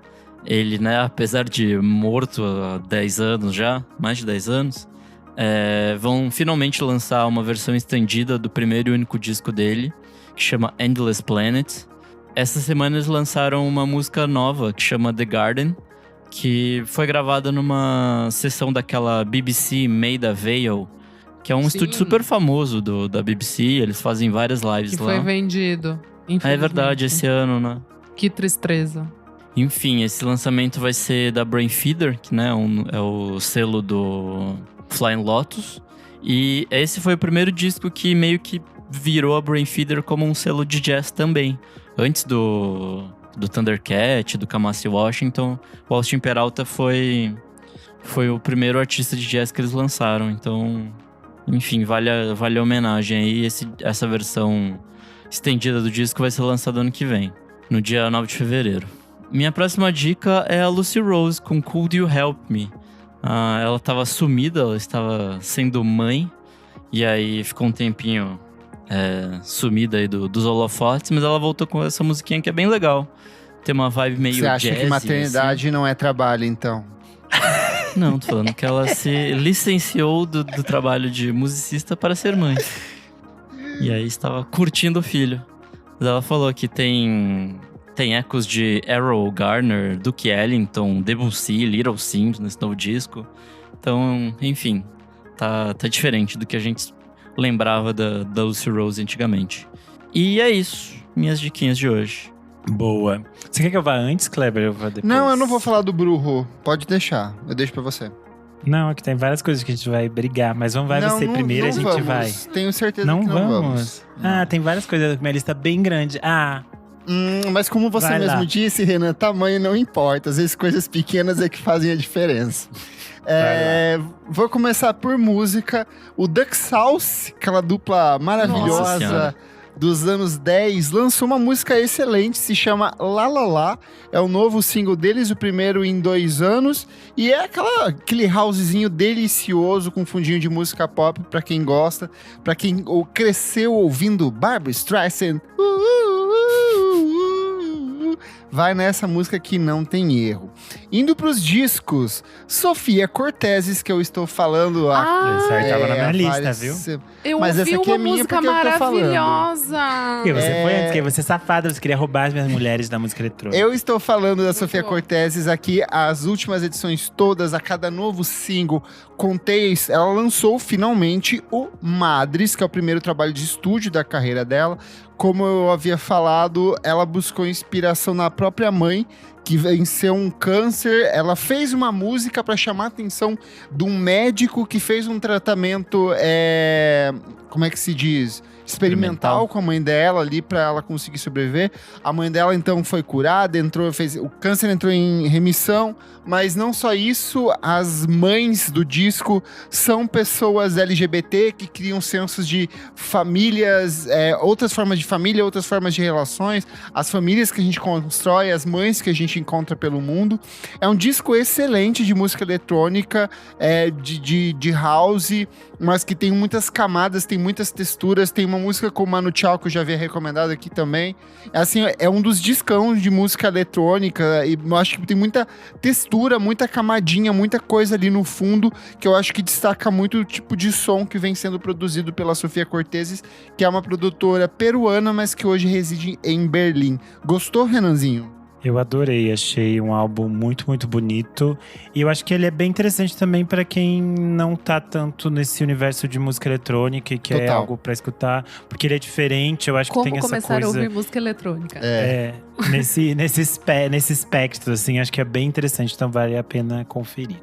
Ele, né, apesar de morto há 10 anos já, mais de 10 anos, vão finalmente lançar uma versão estendida do primeiro e único disco dele, que chama Endless Planet. Essa semana eles lançaram uma música nova que chama The Garden, que foi gravada numa sessão daquela BBC Maida Vale, que é um estúdio super famoso da BBC. Eles fazem várias lives Que lá. foi vendido. É verdade, esse ano, né? Que tristeza. Enfim, esse lançamento vai ser da Brain Feeder, que, né, é o selo do Flying Lotus. E esse foi o primeiro disco que meio que virou a Brain Feeder como um selo de jazz também. Antes do Thundercat, do Kamasi Washington, o Austin Peralta foi o primeiro artista de jazz que eles lançaram. Então, enfim, vale a homenagem aí. Essa versão estendida do disco vai ser lançada ano que vem, no dia 9 de fevereiro. Minha próxima dica é a Lucy Rose com Could You Help Me? Ela estava sumida, ela estava sendo mãe, e aí ficou um tempinho sumida aí dos holofotes, mas ela voltou com essa musiquinha que é bem legal. Tem uma vibe meio jazz. Você acha que maternidade não é trabalho, então? Não, tô falando que ela se licenciou do trabalho de musicista para ser mãe. E aí estava curtindo o filho. Mas ela falou que tem ecos de Errol Garner, Duke Ellington, Debussy, Little Sims nesse novo disco. Então, enfim, tá diferente do que a gente lembrava da Lucy Rose antigamente. E é isso, minhas diquinhas de hoje. Boa. Você quer que eu vá antes, Kleber? Eu vou depois? Não, eu não vou falar do Brujo. Pode deixar, eu deixo pra você. Não, aqui tem várias coisas que a gente vai brigar, mas vai você primeiro, a gente vamos. vai. Tenho certeza não que não vamos. Tem várias coisas, minha lista bem grande. Mas como você Vai mesmo lá. disse, Renan, tamanho não importa. Às vezes coisas pequenas é que fazem a diferença. Vou começar por música. O Duck Sauce, aquela dupla Nossa maravilhosa Senhora. dos anos 10, lançou uma música excelente, se chama La La La. É o novo single deles, o primeiro em 2 anos. E é aquele housezinho delicioso com fundinho de música pop pra quem gosta, pra quem cresceu ouvindo Barbra Streisand. Vai nessa música que não tem erro. Indo pros discos, Sofia Corteses, que eu estou falando Certo, tava na minha lista, várias viu? Eu Mas ouvi essa aqui uma é minha música porque eu tô falando. maravilhosa. Porque você foi antes, que você é safada, você queria roubar as minhas mulheres da música eletrônica. Eu estou falando da Sofia bom. Corteses aqui, as últimas edições todas, a cada novo single, ela lançou finalmente o Madres, que é o primeiro trabalho de estúdio da carreira dela. Como eu havia falado, ela buscou inspiração na própria mãe, que venceu um câncer. Ela fez uma música para chamar a atenção de um médico que fez um tratamento, como é que se diz? Experimental com a mãe dela ali para ela conseguir sobreviver. A mãe dela então foi curada, o câncer entrou em remissão, mas não só isso, as mães do disco são pessoas LGBT que criam sensos de famílias, outras formas de família, outras formas de relações, as famílias que a gente constrói, as mães que a gente encontra pelo mundo. É um disco excelente de música eletrônica, de house, mas que tem muitas camadas, tem muitas texturas, tem uma música com o Manu Chao, que eu já havia recomendado aqui também. Assim, é um dos discão de música eletrônica, e eu acho que tem muita textura, muita camadinha, muita coisa ali no fundo, que eu acho que destaca muito o tipo de som que vem sendo produzido pela Sofia Corteses, que é uma produtora peruana, mas que hoje reside em Berlim. Gostou, Renanzinho? Eu adorei, achei um álbum muito, muito bonito. E eu acho que ele é bem interessante também para quem não tá tanto nesse universo de música eletrônica e quer algo para escutar. Porque ele é diferente, eu acho que tem essa coisa… Como começar a ouvir música eletrônica. Nesse espectro, assim, acho que é bem interessante. Então vale a pena conferir.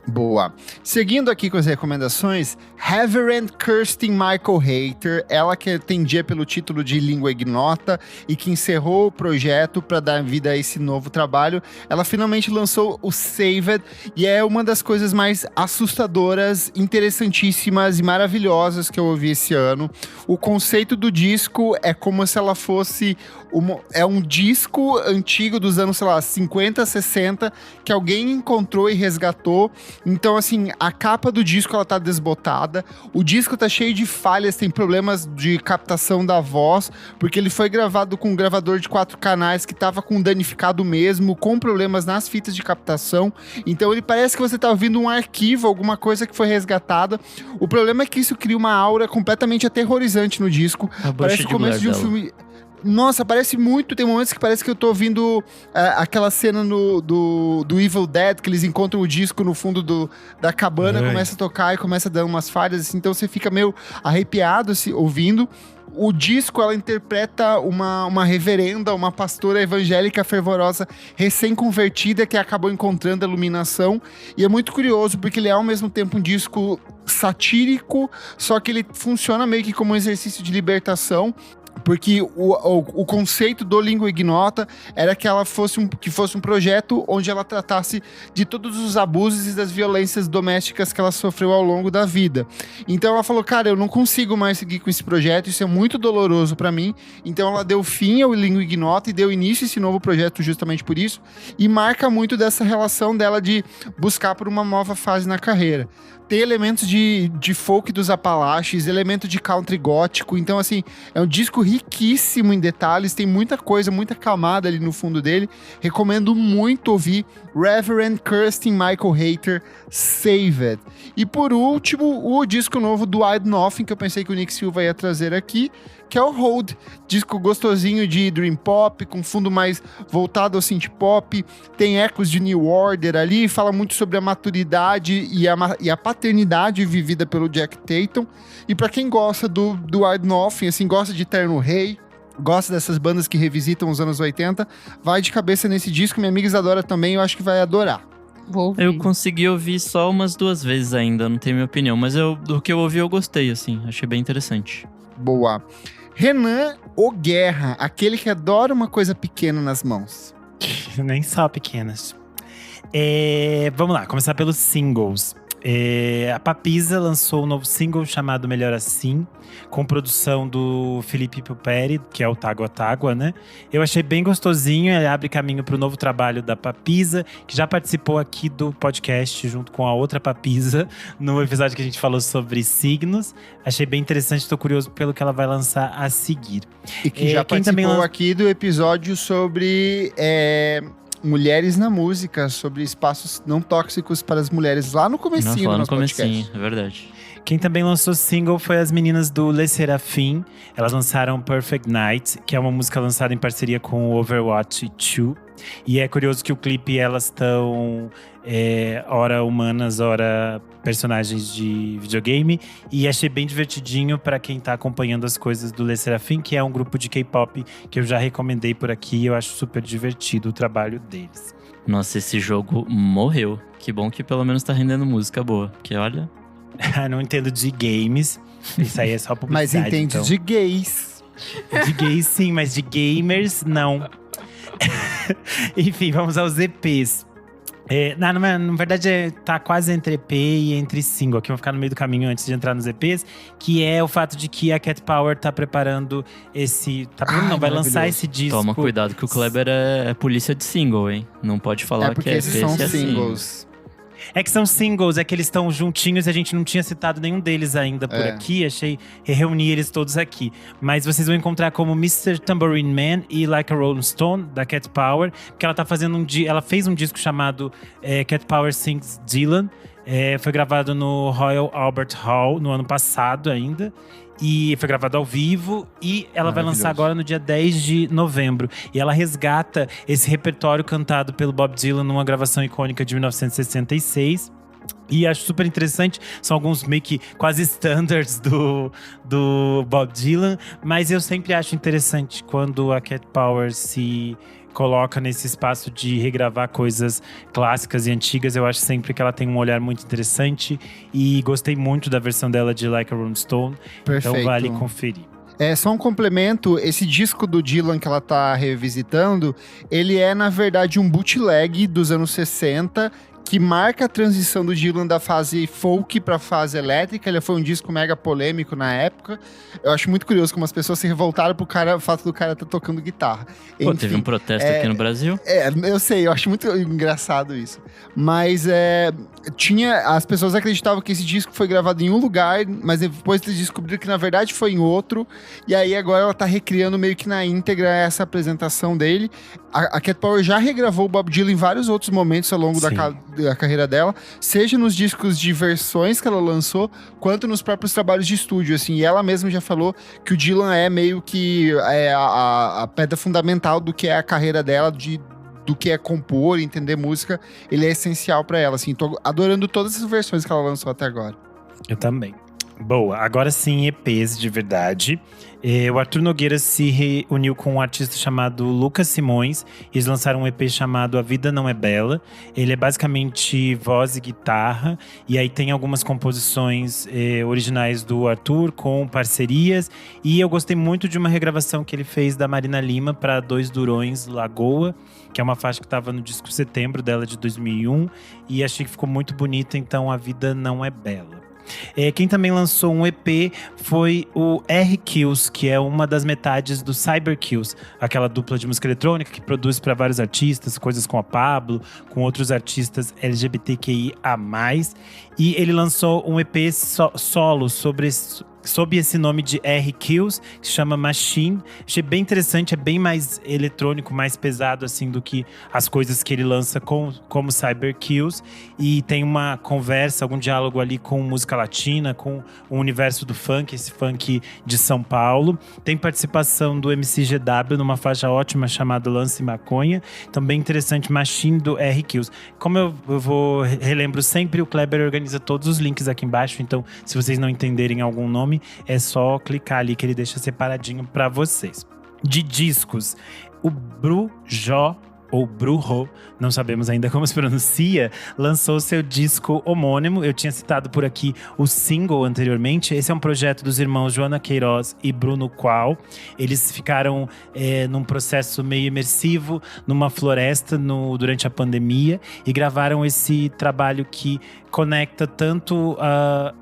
Boa. Seguindo aqui com as recomendações, Reverend Kirstin Michael Hayter, ela que atendia pelo título de Língua Ignota e que encerrou o projeto para dar vida a esse novo trabalho, ela finalmente lançou o Saved, e é uma das coisas mais assustadoras, interessantíssimas e maravilhosas que eu ouvi esse ano. O conceito do disco é como se ela fosse um disco antigo dos anos, sei lá, 50, 60, que alguém encontrou e resgatou. Então, assim, a capa do disco, ela tá desbotada. O disco tá cheio de falhas, tem problemas de captação da voz, porque ele foi gravado com um gravador de 4 canais que tava com danificado mesmo, com problemas nas fitas de captação. Então, ele parece que você tá ouvindo um arquivo, alguma coisa que foi resgatada. O problema é que isso cria uma aura completamente aterrorizante no disco. Parece o começo de um filme… Nossa, parece muito. Tem momentos que parece que eu tô ouvindo aquela cena do Evil Dead, que eles encontram o disco no fundo da cabana, começa a tocar e começa a dar umas falhas, assim, então você fica meio arrepiado assim, ouvindo. O disco, ela interpreta uma reverenda, uma pastora evangélica fervorosa, recém-convertida, que acabou encontrando a iluminação. E é muito curioso, porque ele é ao mesmo tempo um disco satírico, só que ele funciona meio que como um exercício de libertação, Porque o conceito do Língua Ignota era que ela fosse um projeto onde ela tratasse de todos os abusos e das violências domésticas que ela sofreu ao longo da vida. Então ela falou, cara, eu não consigo mais seguir com esse projeto, isso é muito doloroso pra mim. Então ela deu fim ao Língua Ignota e deu início a esse novo projeto justamente por isso. E marca muito dessa relação dela de buscar por uma nova fase na carreira. Tem elementos de folk dos Apalaches, elemento de country gótico. Então, assim, é um disco riquíssimo em detalhes. Tem muita coisa, muita camada ali no fundo dele. Recomendo muito ouvir Reverend Kirsten Michael Hayter, Save It. E por último, o disco novo do I Do Nothing, que eu pensei que o Nick Silva ia trazer aqui, que é o Hold. Disco gostosinho de dream pop, com fundo mais voltado ao synth pop. Tem ecos de New Order ali, fala muito sobre a maturidade e a paternidade vivida pelo Jack Tatum. E pra quem gosta do I Do Nothing, assim, gosta de Terno Rei, gosta dessas bandas que revisitam os anos 80, vai de cabeça nesse disco. Minha amiga Isadora também, eu acho que vai adorar. Eu consegui ouvir só umas 2 vezes ainda, não tenho minha opinião. Mas do que eu ouvi, eu gostei, assim. Achei bem interessante. Boa. Renan O Guerra, aquele que adora uma coisa pequena nas mãos. Nem só pequenas. Vamos lá, começar pelos singles. A Papisa lançou um novo single chamado Melhor Assim, com produção do Felipe Puperi, que é o Tágua Tágua, né? Eu achei bem gostosinho, ele abre caminho para o novo trabalho da Papisa, que já participou aqui do podcast junto com a outra Papisa, no episódio que a gente falou sobre signos. Achei bem interessante, estou curioso pelo que ela vai lançar a seguir. E que já participou aqui do episódio sobre mulheres na música, sobre espaços não tóxicos para as mulheres, lá no comecinho do nosso podcast. É verdade. Quem também lançou single foi as meninas do Le Serafim. Elas lançaram Perfect Night, que é uma música lançada em parceria com o Overwatch 2. E é curioso que o clipe, elas estão ora humanas, ora personagens de videogame. E achei bem divertidinho pra quem tá acompanhando as coisas do Le Serafim, que é um grupo de K-pop que eu já recomendei por aqui. Eu acho super divertido o trabalho deles. Nossa, esse jogo morreu. Que bom que pelo menos tá rendendo música boa. Porque olha… Não entendo de games. Isso aí é só publicidade. Mas entende então. de gays. De gays sim, mas de gamers não. Enfim, vamos aos EPs. Na verdade, tá quase entre EP e entre single. Aqui vou ficar no meio do caminho antes de entrar nos EPs. Que é o fato de que a Cat Power tá preparando esse… vai lançar esse disco. Toma cuidado que o Kleber é polícia de single, hein? Não pode falar que é EP. Esses são singles. É que são singles, é que eles estão juntinhos e a gente não tinha citado nenhum deles ainda por aqui. Achei reunir eles todos aqui. Mas vocês vão encontrar como Mr. Tambourine Man e Like a Rolling Stone, da Cat Power. Porque ela tá fazendo ela fez um disco chamado Cat Power Sings Dylan. Foi gravado no Royal Albert Hall no ano passado ainda. E foi gravado ao vivo e ela vai lançar agora no dia 10 de novembro. E ela resgata esse repertório cantado pelo Bob Dylan numa gravação icônica de 1966. E acho super interessante, são alguns meio que quase standards do Bob Dylan. Mas eu sempre acho interessante quando a Cat Power se coloca nesse espaço de regravar coisas clássicas e antigas. Eu acho sempre que ela tem um olhar muito interessante. E gostei muito da versão dela de Like a Rolling Stone. Perfeito. Então vale conferir. Só um complemento, esse disco do Dylan que ela tá revisitando, ele é, na verdade, um bootleg dos anos 60, que marca a transição do Dylan da fase folk pra fase elétrica. Ele foi um disco mega polêmico na época. Eu acho muito curioso como as pessoas se revoltaram pro fato do cara estar tocando guitarra. Pô, enfim, teve um protesto aqui no Brasil. Eu sei, eu acho muito engraçado isso. Mas as pessoas acreditavam que esse disco foi gravado em um lugar, mas depois eles descobriram que na verdade foi em outro. E aí agora ela tá recriando meio que na íntegra essa apresentação dele. A Cat Power já regravou o Bob Dylan em vários outros momentos ao longo da carreira dela, seja nos discos de versões que ela lançou, quanto nos próprios trabalhos de estúdio, assim. E ela mesma já falou que o Dylan é meio que a pedra fundamental do que é a carreira dela, do que é compor, entender música. Ele é essencial pra ela, assim. Tô adorando todas as versões que ela lançou até agora. Eu também. Boa, agora sim, EPs de verdade. O Arthur Nogueira se reuniu com um artista chamado Lucas Simões. Eles lançaram um EP chamado A Vida Não É Bela. Ele é basicamente voz e guitarra. E aí tem algumas composições originais do Arthur com parcerias. E eu gostei muito de uma regravação que ele fez da Marina Lima para Dois Durões, Lagoa, que é uma faixa que estava no disco Setembro dela de 2001. E achei que ficou muito bonita, então A Vida Não É Bela. Quem também lançou um EP foi o R-Kills, que é uma das metades do Cyber Kills, aquela dupla de música eletrônica que produz para vários artistas, coisas com a Pablo, com outros artistas LGBTQIA+. E ele lançou um EP solo sob esse nome de R-Kills, que se chama Machine. Achei bem interessante, é bem mais eletrônico, mais pesado assim do que as coisas que ele lança como Cyber Kills. E tem uma conversa, algum diálogo ali com música latina, com o universo do funk, esse funk de São Paulo. Tem participação do MCGW numa faixa ótima chamada Lance Maconha. Então bem interessante, Machine do R-Kills. Como eu relembro sempre, o Kleber organiza todos os links aqui embaixo, então se vocês não entenderem algum nome, é só clicar ali que ele deixa separadinho pra vocês. De discos, o Brujo, ou Brujo, não sabemos ainda como se pronuncia, lançou seu disco homônimo. Eu tinha citado por aqui o single anteriormente. Esse é um projeto dos irmãos Joana Queiroz e Bruno Qual. Eles ficaram num processo meio imersivo, numa floresta durante a pandemia, e gravaram esse trabalho que conecta tanto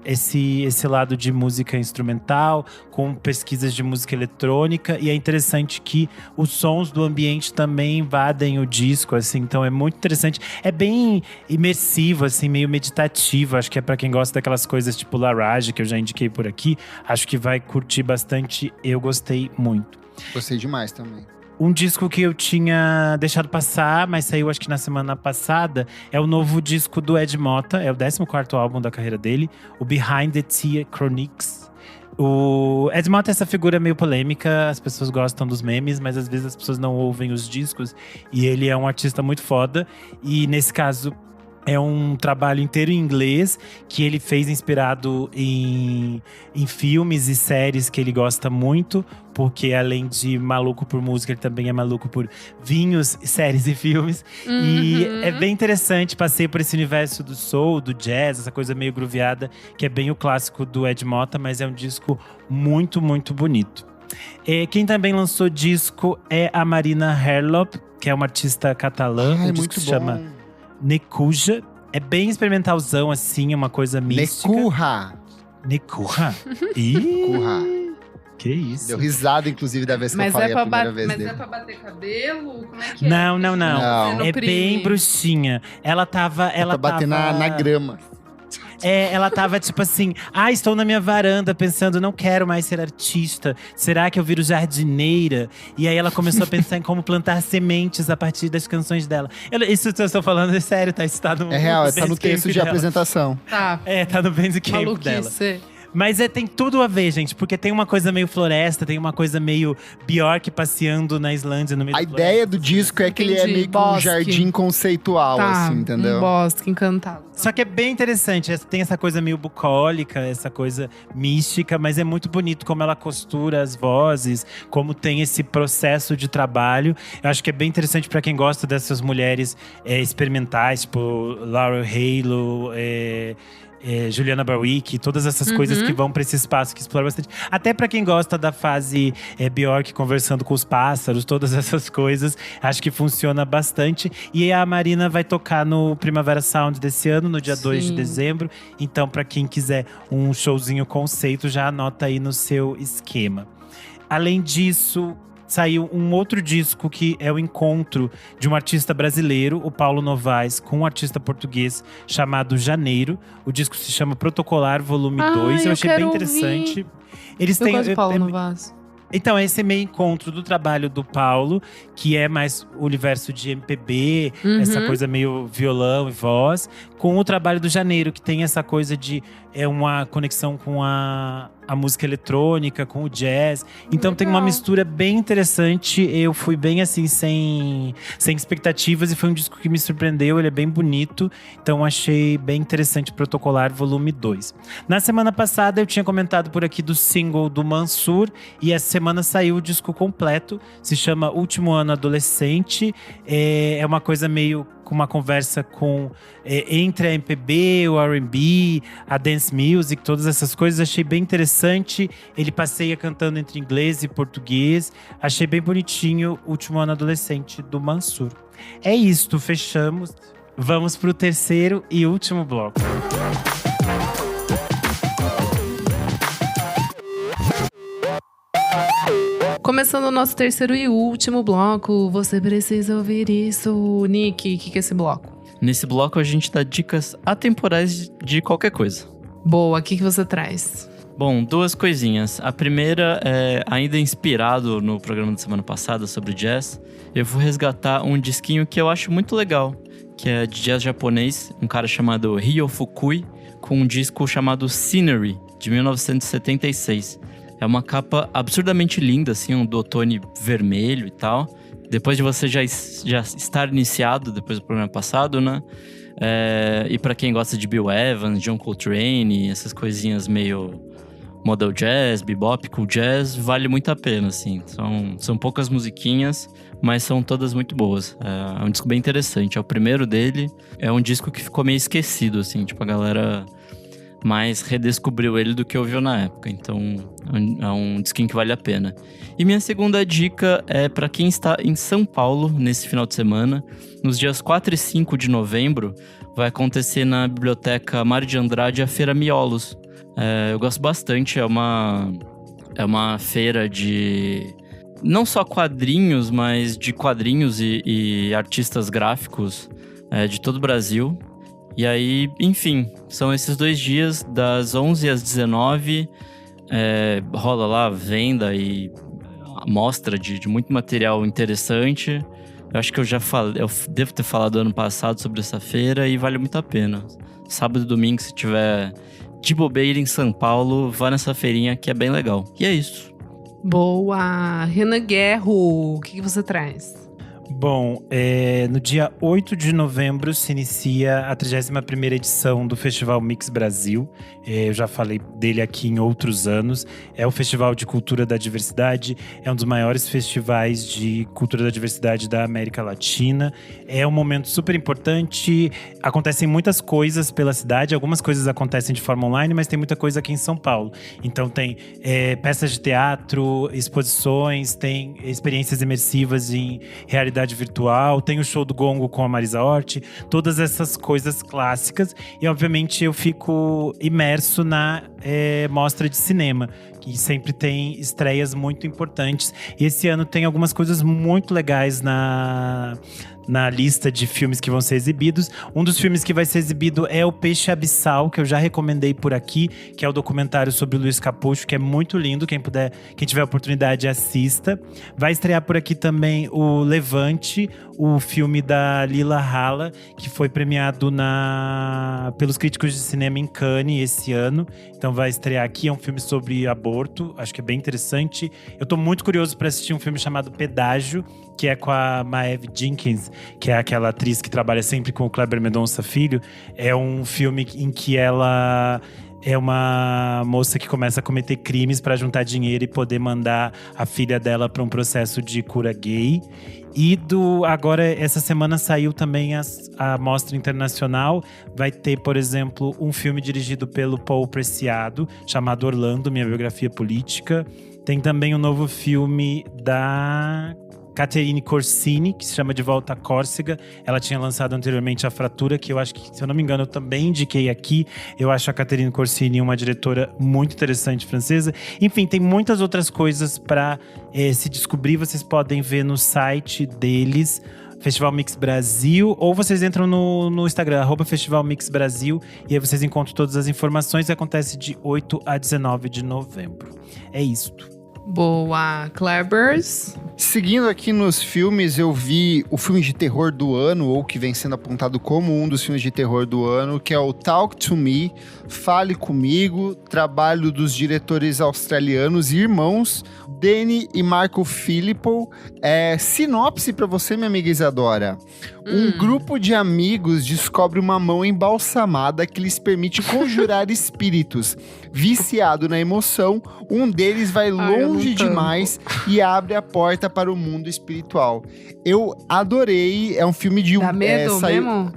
esse lado de música instrumental com pesquisas de música eletrônica. E é interessante que os sons do ambiente também invadem o disco, assim. Então é muito interessante. É bem imersivo, assim, meio meditativo. Acho que é pra quem gosta daquelas coisas tipo Larage, que eu já indiquei por aqui. Acho que vai curtir bastante. Eu gostei muito. Gostei demais também. Um disco que eu tinha deixado passar, mas saiu acho que na semana passada, é o novo disco do Ed Mota. É o 14º álbum da carreira dele, o Behind the Tea Chronics. O Ed Mota é essa figura meio polêmica, as pessoas gostam dos memes, mas às vezes as pessoas não ouvem os discos. E ele é um artista muito foda, e nesse caso é um trabalho inteiro em inglês, que ele fez inspirado em filmes e séries que ele gosta muito, porque além de maluco por música, ele também é maluco por vinhos, séries e filmes. Uhum. E é bem interessante, passei por esse universo do soul, do jazz, essa coisa meio grooveada, que é bem o clássico do Ed Mota, mas é um disco muito, muito bonito. Quem também lançou disco é a Marina Herlop, que é uma artista catalã. O disco se chama Nekuja. É bem experimentalzão, assim, é uma coisa mística. Necurra? Ih, que isso. Deu risada, inclusive, da vez que eu falei a primeira vez dele. Mas é pra bater cabelo? Como é que é? Não. É bem bruxinha. Ela tava… Pra bater na grama. Ela tava tipo assim, estou na minha varanda pensando, não quero mais ser artista. Será que eu viro jardineira? E aí ela começou a pensar em como plantar sementes a partir das canções dela. Isso que eu estou falando é sério, tá? Isso tá no… É real, tá no texto de apresentação. Tá. Tá no Bandcamp dela. Mas tem tudo a ver, gente, porque tem uma coisa meio floresta, tem uma coisa meio Bjork passeando na Islândia no meio A ideia do disco é que ele é meio que um jardim conceitual, assim, entendeu? Um bosque encantado. Só que é bem interessante, tem essa coisa meio bucólica, essa coisa mística, mas é muito bonito como ela costura as vozes, como tem esse processo de trabalho. Eu acho que é bem interessante pra quem gosta dessas mulheres experimentais, tipo Laurel Halo, Juliana Barwick, todas essas coisas que vão pra esse espaço que explora bastante. Até pra quem gosta da fase Bjork conversando com os pássaros, todas essas coisas, acho que funciona bastante. E a Marina vai tocar no Primavera Sound desse ano, no dia 2 de dezembro. Então, pra quem quiser um showzinho conceito, já anota aí no seu esquema. Além disso, saiu um outro disco que é o encontro de um artista brasileiro, o Paulo Novaes, com um artista português chamado Janeiro. O disco se chama Protocolar Volume 2. Eu achei bem interessante. Eles eu gosto do Paulo Novaes. Então, esse é meio encontro do trabalho do Paulo, que é mais o universo de MPB, essa coisa meio violão e voz, com o trabalho do Janeiro, que tem essa coisa de uma conexão com a a música eletrônica com o jazz. Então Legal. tem uma mistura bem interessante. Eu fui bem assim, sem expectativas, e foi um disco que me surpreendeu. Ele é bem bonito, então achei bem interessante. Protocolar Volume 2. Na semana passada eu tinha comentado por aqui do single do Mansur, e essa semana saiu o disco completo. Se chama Último Ano Adolescente. É uma coisa meio com uma conversa entre a MPB, o R&B, a dance music, todas essas coisas. Achei bem interessante. Ele passeia cantando entre inglês e português. Achei bem bonitinho. Último Ano Adolescente, do Mansur. É isto, fechamos. Vamos pro terceiro e último bloco. Começando o nosso terceiro e último bloco, você precisa ouvir isso. Nick, o que é esse bloco? Nesse bloco a gente dá dicas atemporais de qualquer coisa. Boa, o que você traz? Bom, duas coisinhas. A primeira é, ainda inspirado no programa da semana passada sobre jazz, eu vou resgatar um disquinho que eu acho muito legal, que é de jazz japonês, um cara chamado Ryo Fukui, com um disco chamado Scenery, de 1976. É uma capa absurdamente linda, assim, um dotone vermelho e tal. Depois de você já estar iniciado, depois do programa passado, né? E pra quem gosta de Bill Evans, John Coltrane, essas coisinhas meio modal jazz, bebop, cool jazz, vale muito a pena, assim. São poucas musiquinhas, mas são todas muito boas. É um disco bem interessante. É o primeiro dele. É um disco que ficou meio esquecido, assim. Tipo, a galera mais redescobriu ele do que ouviu na época. Então, é um disquinho que vale a pena. E minha segunda dica é para quem está em São Paulo nesse final de semana. Nos dias 4 e 5 de novembro, vai acontecer na Biblioteca Mário de Andrade a Feira Miolos. Eu gosto bastante, é uma feira de não só quadrinhos, mas de quadrinhos e artistas gráficos de todo o Brasil. E aí, enfim, são esses 2 dias, das 11 às 19, rola lá venda e mostra de muito material interessante. Eu acho que eu devo ter falado ano passado sobre essa feira e vale muito a pena. Sábado e domingo, se tiver de bobeira em São Paulo, vá nessa feirinha que é bem legal. E é isso. Boa! Renan Guerro, o que você traz? Bom, no dia 8 de novembro se inicia a 31ª edição do Festival Mix Brasil. Eu já falei dele aqui em outros anos. É o Festival de Cultura da Diversidade, é um dos maiores festivais de cultura da diversidade da América Latina. É um momento super importante, acontecem muitas coisas pela cidade, algumas coisas acontecem de forma online, mas tem muita coisa aqui em São Paulo. Então tem peças de teatro, exposições, tem experiências imersivas em realidade virtual, tem o show do Gongo com a Marisa Hort, todas essas coisas clássicas. E obviamente eu fico imerso na mostra de cinema, que sempre tem estreias muito importantes. E esse ano tem algumas coisas muito legais na lista de filmes que vão ser exibidos. Um dos filmes que vai ser exibido é O Peixe Abissal, que eu já recomendei por aqui, que é o documentário sobre o Luiz Capucho, que é muito lindo. Quem tiver a oportunidade, assista. Vai estrear por aqui também o Levante, o filme da Lila Halla, que foi premiado pelos críticos de cinema em Cannes esse ano. Então vai estrear aqui, é um filme sobre aborto, acho que é bem interessante. Eu tô muito curioso para assistir um filme chamado Pedágio, que é com a Maeve Jenkins, que é aquela atriz que trabalha sempre com o Kleber Mendonça Filho. É um filme em que ela é uma moça que começa a cometer crimes para juntar dinheiro e poder mandar a filha dela para um processo de cura gay. E agora, essa semana saiu também a Mostra Internacional. Vai ter, por exemplo, um filme dirigido pelo Paul Preciado, chamado Orlando, Minha Biografia Política. Tem também um novo filme da Caterine Corsini, que se chama De Volta a Córcega. Ela tinha lançado anteriormente A Fratura, que eu acho que, se eu não me engano, eu também indiquei aqui. Eu acho a Caterine Corsini uma diretora muito interessante francesa. Enfim, tem muitas outras coisas para se descobrir. Vocês podem ver no site deles, Festival Mix Brasil, ou vocês entram no Instagram, @Festival Mix Brasil, e aí vocês encontram todas as informações. Acontece de 8 a 19 de novembro. É isto. Boa, Klebers. Seguindo aqui nos filmes, eu vi o filme de terror do ano, ou que vem sendo apontado como um dos filmes de terror do ano, que é o Talk to Me, Fale Comigo, trabalho dos diretores australianos e irmãos Danny e Marco Filippo. Sinopse pra você, minha amiga Isadora. Um grupo de amigos descobre uma mão embalsamada que lhes permite conjurar espíritos. Viciado na emoção, um deles vai longe demais e abre a porta para o mundo espiritual. Eu adorei, é um filme de... Dá medo mesmo?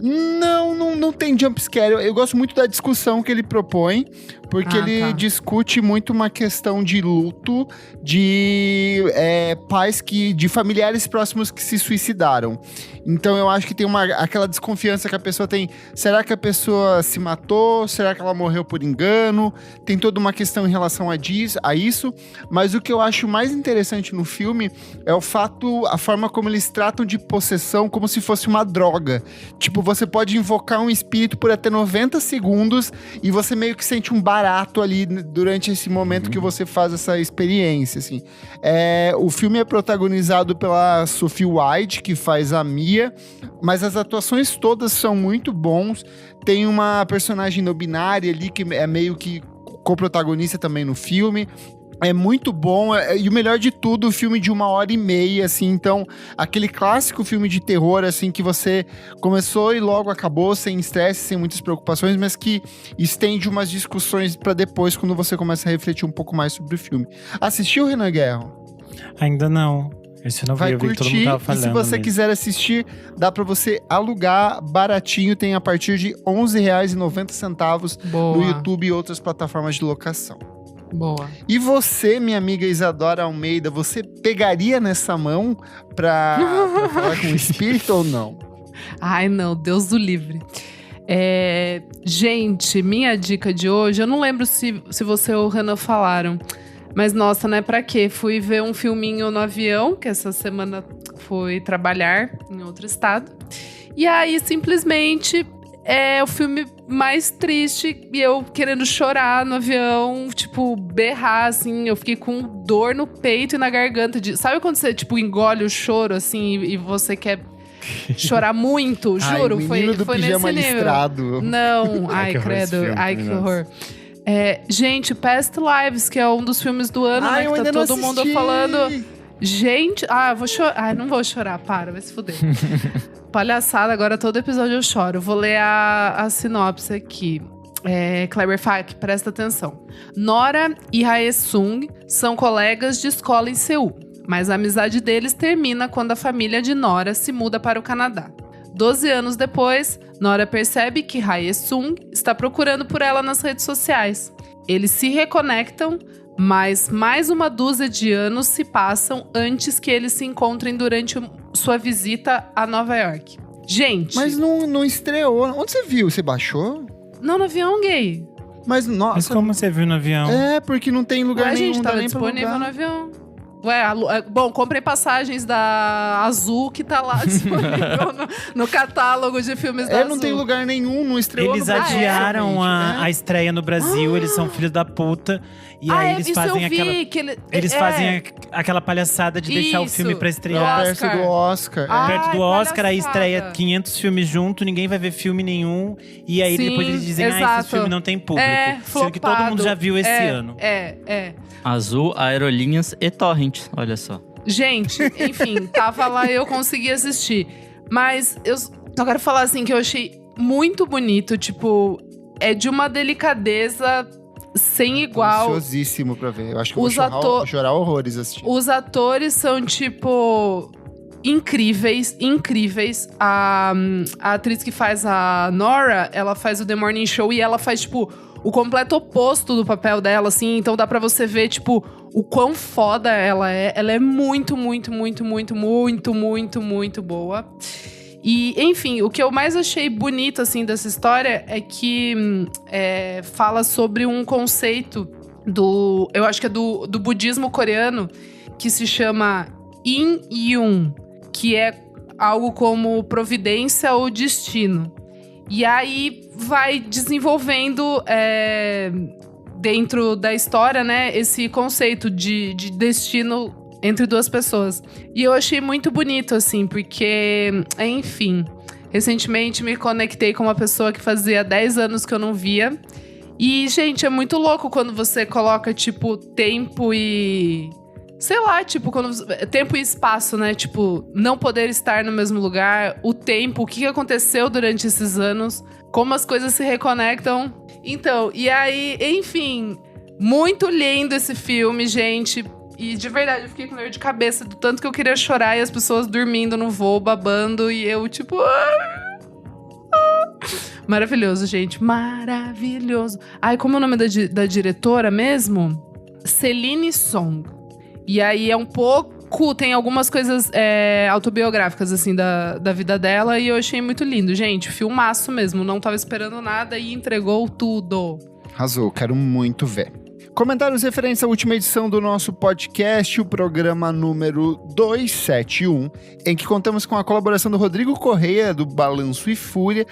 Não tem jumpscare. Eu gosto muito da discussão que ele propõe, porque ele discute muito uma questão de luto de de familiares próximos que se suicidaram. Então eu acho que tem aquela desconfiança que a pessoa tem. Será que a pessoa se matou? Será que ela morreu por engano? Tem toda uma questão em relação a isso. Mas o que eu acho mais interessante no filme é a forma como eles tratam de possessão como se fosse uma droga. Tipo, você pode invocar um espírito por até 90 segundos e você meio que sente um barato ali durante esse momento que você faz essa experiência, assim. O filme é protagonizado pela Sophie White, que faz a Mia, mas as atuações todas são muito bons. Tem uma personagem não binária ali que é meio que co-protagonista também no filme. É muito bom, e o melhor de tudo, o filme de 1h30, assim, então, aquele clássico filme de terror, assim, que você começou e logo acabou, sem estresse, sem muitas preocupações, mas que estende umas discussões pra depois, quando você começa a refletir um pouco mais sobre o filme. Assistiu, Renan Guerra? Ainda não. Esse eu não vi, eu vi que todo mundo tava falando. E se você quiser assistir, dá pra você alugar baratinho, tem a partir de R$11,90 no YouTube e outras plataformas de locação. Boa. E você, minha amiga Isadora Almeida, você pegaria nessa mão pra falar com o espírito ou não? Ai, não, Deus do livre. Gente, minha dica de hoje, eu não lembro se você ou o Renan falaram, mas nossa, né, pra quê? Fui ver um filminho no avião, que essa semana fui trabalhar em outro estado. E aí, simplesmente, é o filme mais triste e eu querendo chorar no avião, tipo, berrar, assim. Eu fiquei com dor no peito e na garganta. Sabe quando você, tipo, engole o choro, assim, e você quer chorar muito? Juro, foi nesse nível. Listrado. Não, ai, credo. Ai, que horror. Gente, Past Lives, que é um dos filmes do ano, né? Que tá todo mundo falando. Gente, eu vou chorar. Ai, não vou chorar, vai se fuder. Palhaçada, agora todo episódio eu choro. Vou ler a sinopse aqui. Kleber Fak, presta atenção. Nora e Hae-sung são colegas de escola em Seul, mas a amizade deles termina quando a família de Nora se muda para o Canadá. 12 anos depois, Nora percebe que Hae-sung está procurando por ela nas redes sociais. Eles se reconectam, mas mais uma dúzia de anos se passam antes que eles se encontrem durante sua visita a Nova York. Gente... Mas não estreou. Onde você viu? Você baixou? Não, no avião gay. Mas como você viu no avião? Porque não tem lugar nenhum. Gente, tava disponível no avião. Bom, comprei passagens da Azul, que tá lá disponível no catálogo de filmes da Azul. Não tem lugar nenhum, não estreou. Eles adiaram a estreia no Brasil, eles são filhos da puta. E aí eles fazem eles fazem aquela palhaçada de deixar o filme pra estrear. Perto do Oscar. Perto do Oscar, aí estreia 500 filmes junto, ninguém vai ver filme nenhum. E aí depois eles dizem, esse filme não tem público. Sendo que todo mundo já viu esse ano. Azul, Aerolinhas e Torrent, olha só. Gente, enfim, tava lá e eu consegui assistir. Mas eu só quero falar assim que eu achei muito bonito, tipo, é de uma delicadeza sem igual. Ansiosíssimo pra ver. Eu acho que eu vou chorar horrores assistindo. Os atores são, tipo, incríveis. A atriz que faz a Nora, ela faz o The Morning Show e ela faz, tipo, o completo oposto do papel dela, assim. Então dá pra você ver, tipo, o quão foda ela é. Ela é muito, muito, muito, muito, muito, muito, muito boa. E, enfim, o que eu mais achei bonito, assim, dessa história é que fala sobre um conceito eu acho que é do budismo coreano, que se chama In-Yun, que é algo como providência ou destino. E aí vai desenvolvendo dentro da história, né, esse conceito de destino entre duas pessoas. E eu achei muito bonito, assim, porque, enfim, recentemente me conectei com uma pessoa que fazia 10 anos que eu não via. E, gente, é muito louco quando você coloca, tipo, tempo e... sei lá, tipo, tempo e espaço, né? Tipo, não poder estar no mesmo lugar, o tempo, o que aconteceu durante esses anos, como as coisas se reconectam. Então, e aí, enfim, muito lindo esse filme, gente. E de verdade, eu fiquei com dor de cabeça do tanto que eu queria chorar e as pessoas dormindo no voo, babando, e eu, tipo... Maravilhoso, gente. Maravilhoso. Ai, como é o nome da diretora mesmo? Celine Song. E aí é um pouco... tem algumas coisas autobiográficas, assim, da vida dela. E eu achei muito lindo. Gente, filmaço mesmo. Não tava esperando nada e entregou tudo. Arrasou, quero muito ver. Comentários referentes à última edição do nosso podcast, o programa número 271, em que contamos com a colaboração do Rodrigo Correia, do Balanço e Fúria,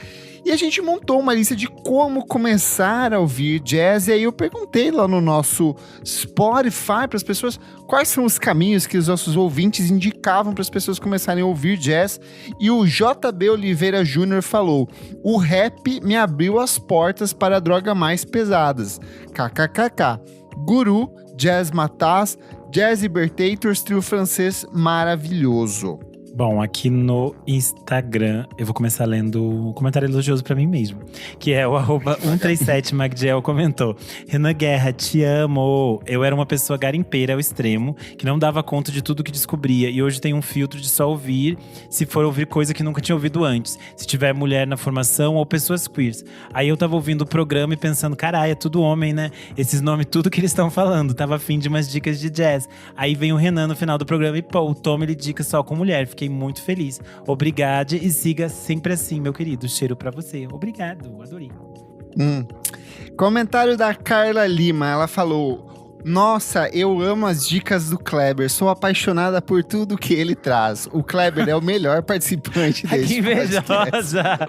e a gente montou uma lista de como começar a ouvir jazz, e aí eu perguntei lá no nosso Spotify para as pessoas quais são os caminhos que os nossos ouvintes indicavam para as pessoas começarem a ouvir jazz, e o JB Oliveira Jr. falou: o rap me abriu as portas para drogas mais pesadas, kkkk. Guru, Jazz Mataz, Jazz Libertators, trio francês maravilhoso. Bom, aqui no Instagram, eu vou começar lendo um comentário elogioso pra mim mesmo. Que é o @137magdiel comentou: Renan Guerra, te amo! Eu era uma pessoa garimpeira ao extremo, que não dava conta de tudo que descobria. E hoje tem um filtro de só ouvir, se for ouvir coisa que nunca tinha ouvido antes. Se tiver mulher na formação ou pessoas queers. Aí eu tava ouvindo o programa e pensando, caralho, é tudo homem, né? Esses nomes, tudo que eles estão falando. Tava afim de umas dicas de jazz. Aí vem o Renan no final do programa e pô, o Tom ele dica só com mulher. Fiquei muito feliz. Obrigado e siga sempre assim, meu querido. Cheiro pra você. Obrigado, adorei. Comentário da Carla Lima. Ela falou: nossa, eu amo as dicas do Kleber. Sou apaixonada por tudo que ele traz. O Kleber é o melhor participante desse Que invejosa!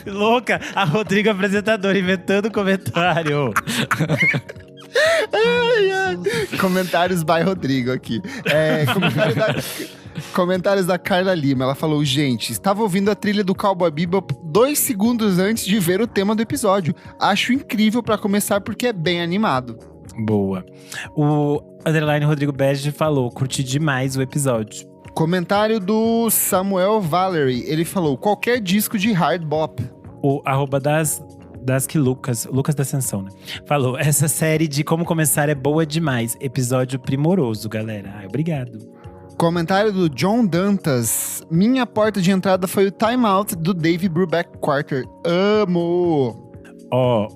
Louca! A Rodrigo apresentadora inventando comentário. Ai, ai. Comentários by Rodrigo aqui. Comentários da Carla Lima. Ela falou: gente, estava ouvindo a trilha do Cowboy Bebop 2 segundos antes de ver o tema do episódio. Acho incrível pra começar porque é bem animado. Boa. O _ Rodrigo Bege falou: curti demais o episódio. Comentário do Samuel Valery. Ele falou: qualquer disco de hard bop. O Lucas da Ascensão, né? Falou: essa série de como começar é boa demais. Episódio primoroso, galera. Ai, obrigado. Comentário do John Dantas. Minha porta de entrada foi o Time Out do Dave Brubeck Quarter. Amo!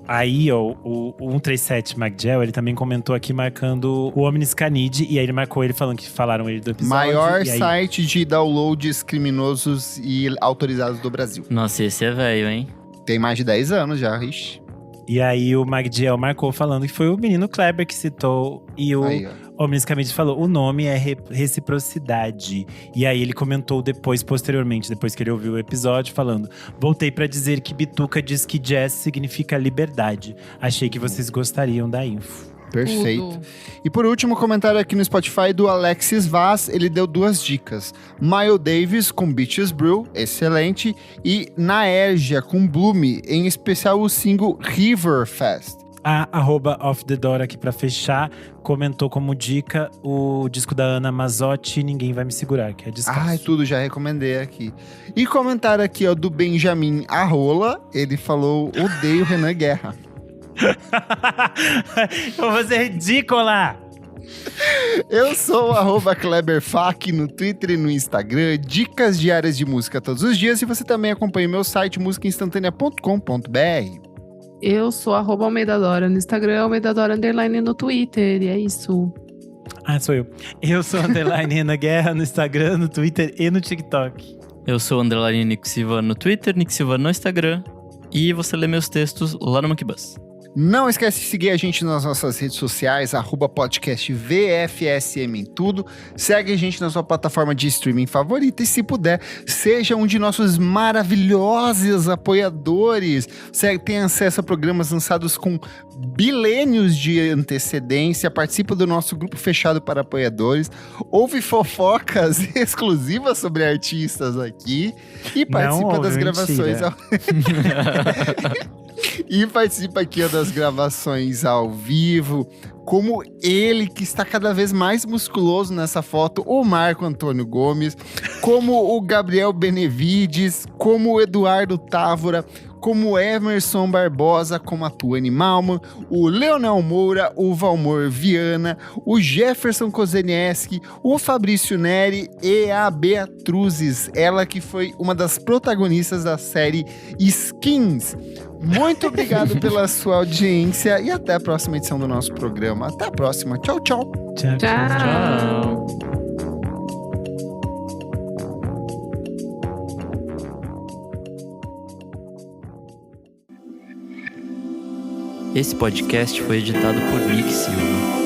Aí, o 137 Magdiel, ele também comentou aqui marcando o Omnis Canid. E aí ele marcou ele falando que falaram ele do episódio. Maior site de downloads criminosos e autorizados do Brasil. Nossa, esse é velho, hein? Tem mais de 10 anos já, ixi. E aí o Magdiel marcou falando que foi o menino Kleber que citou. E o Omnis Canid falou: o nome é reciprocidade. E aí ele comentou posteriormente, depois que ele ouviu o episódio, falando: voltei pra dizer que Bituca diz que jazz significa liberdade. Achei que vocês gostariam da info. Perfeito. Tudo. E por último, comentário aqui no Spotify do Alexis Vaz. Ele deu 2 dicas. Miles Davis com Beaches Brew, excelente. E Naergia com Bloom, em especial o single River Fest. A @OffTheDoor aqui pra fechar comentou como dica o disco da Ana Mazzotti, Ninguém Vai Me Segurar, que é descasso. Ai, tudo, já recomendei aqui. E comentário aqui, ó, do Benjamin Arrola. Ele falou: odeio Renan Guerra. Eu vou ser ridícula! Eu sou o @KleberFac no Twitter e no Instagram. Dicas diárias de música todos os dias. E você também acompanha o meu site musicainstantanea.com.br. Eu sou @AlmeidaDora no Instagram, AlmeidaDora _ no Twitter. E é isso. Ah, sou eu. Eu sou _Renan Guerra no Instagram, no Twitter e no TikTok. Eu sou _ Nick Silva no Twitter, Nick Silva no Instagram. E você lê meus textos lá no Monkey Bus. Não esquece de seguir a gente nas nossas redes sociais, @podcastvfsm em tudo. Segue a gente na sua plataforma de streaming favorita e, se puder, seja um de nossos maravilhosos apoiadores. Você tem acesso a programas lançados com bilênios de antecedência, participa do nosso grupo fechado para apoiadores, ouve fofocas exclusivas sobre artistas aqui e participa das gravações e participa aqui das gravações ao vivo, como ele, que está cada vez mais musculoso nessa foto, o Marco Antônio Gomes, como o Gabriel Benevides, como o Eduardo Távora, como o Emerson Barbosa, como a Tuane Malman, o Leonel Moura, o Valmor Viana, o Jefferson Kozenieski, o Fabrício Neri e a Beatruzes, ela que foi uma das protagonistas da série Skins. Muito obrigado pela sua audiência e até a próxima edição do nosso programa. Até a próxima. Tchau, tchau. Tchau, tchau. Tchau. Esse podcast foi editado por Nick Silva.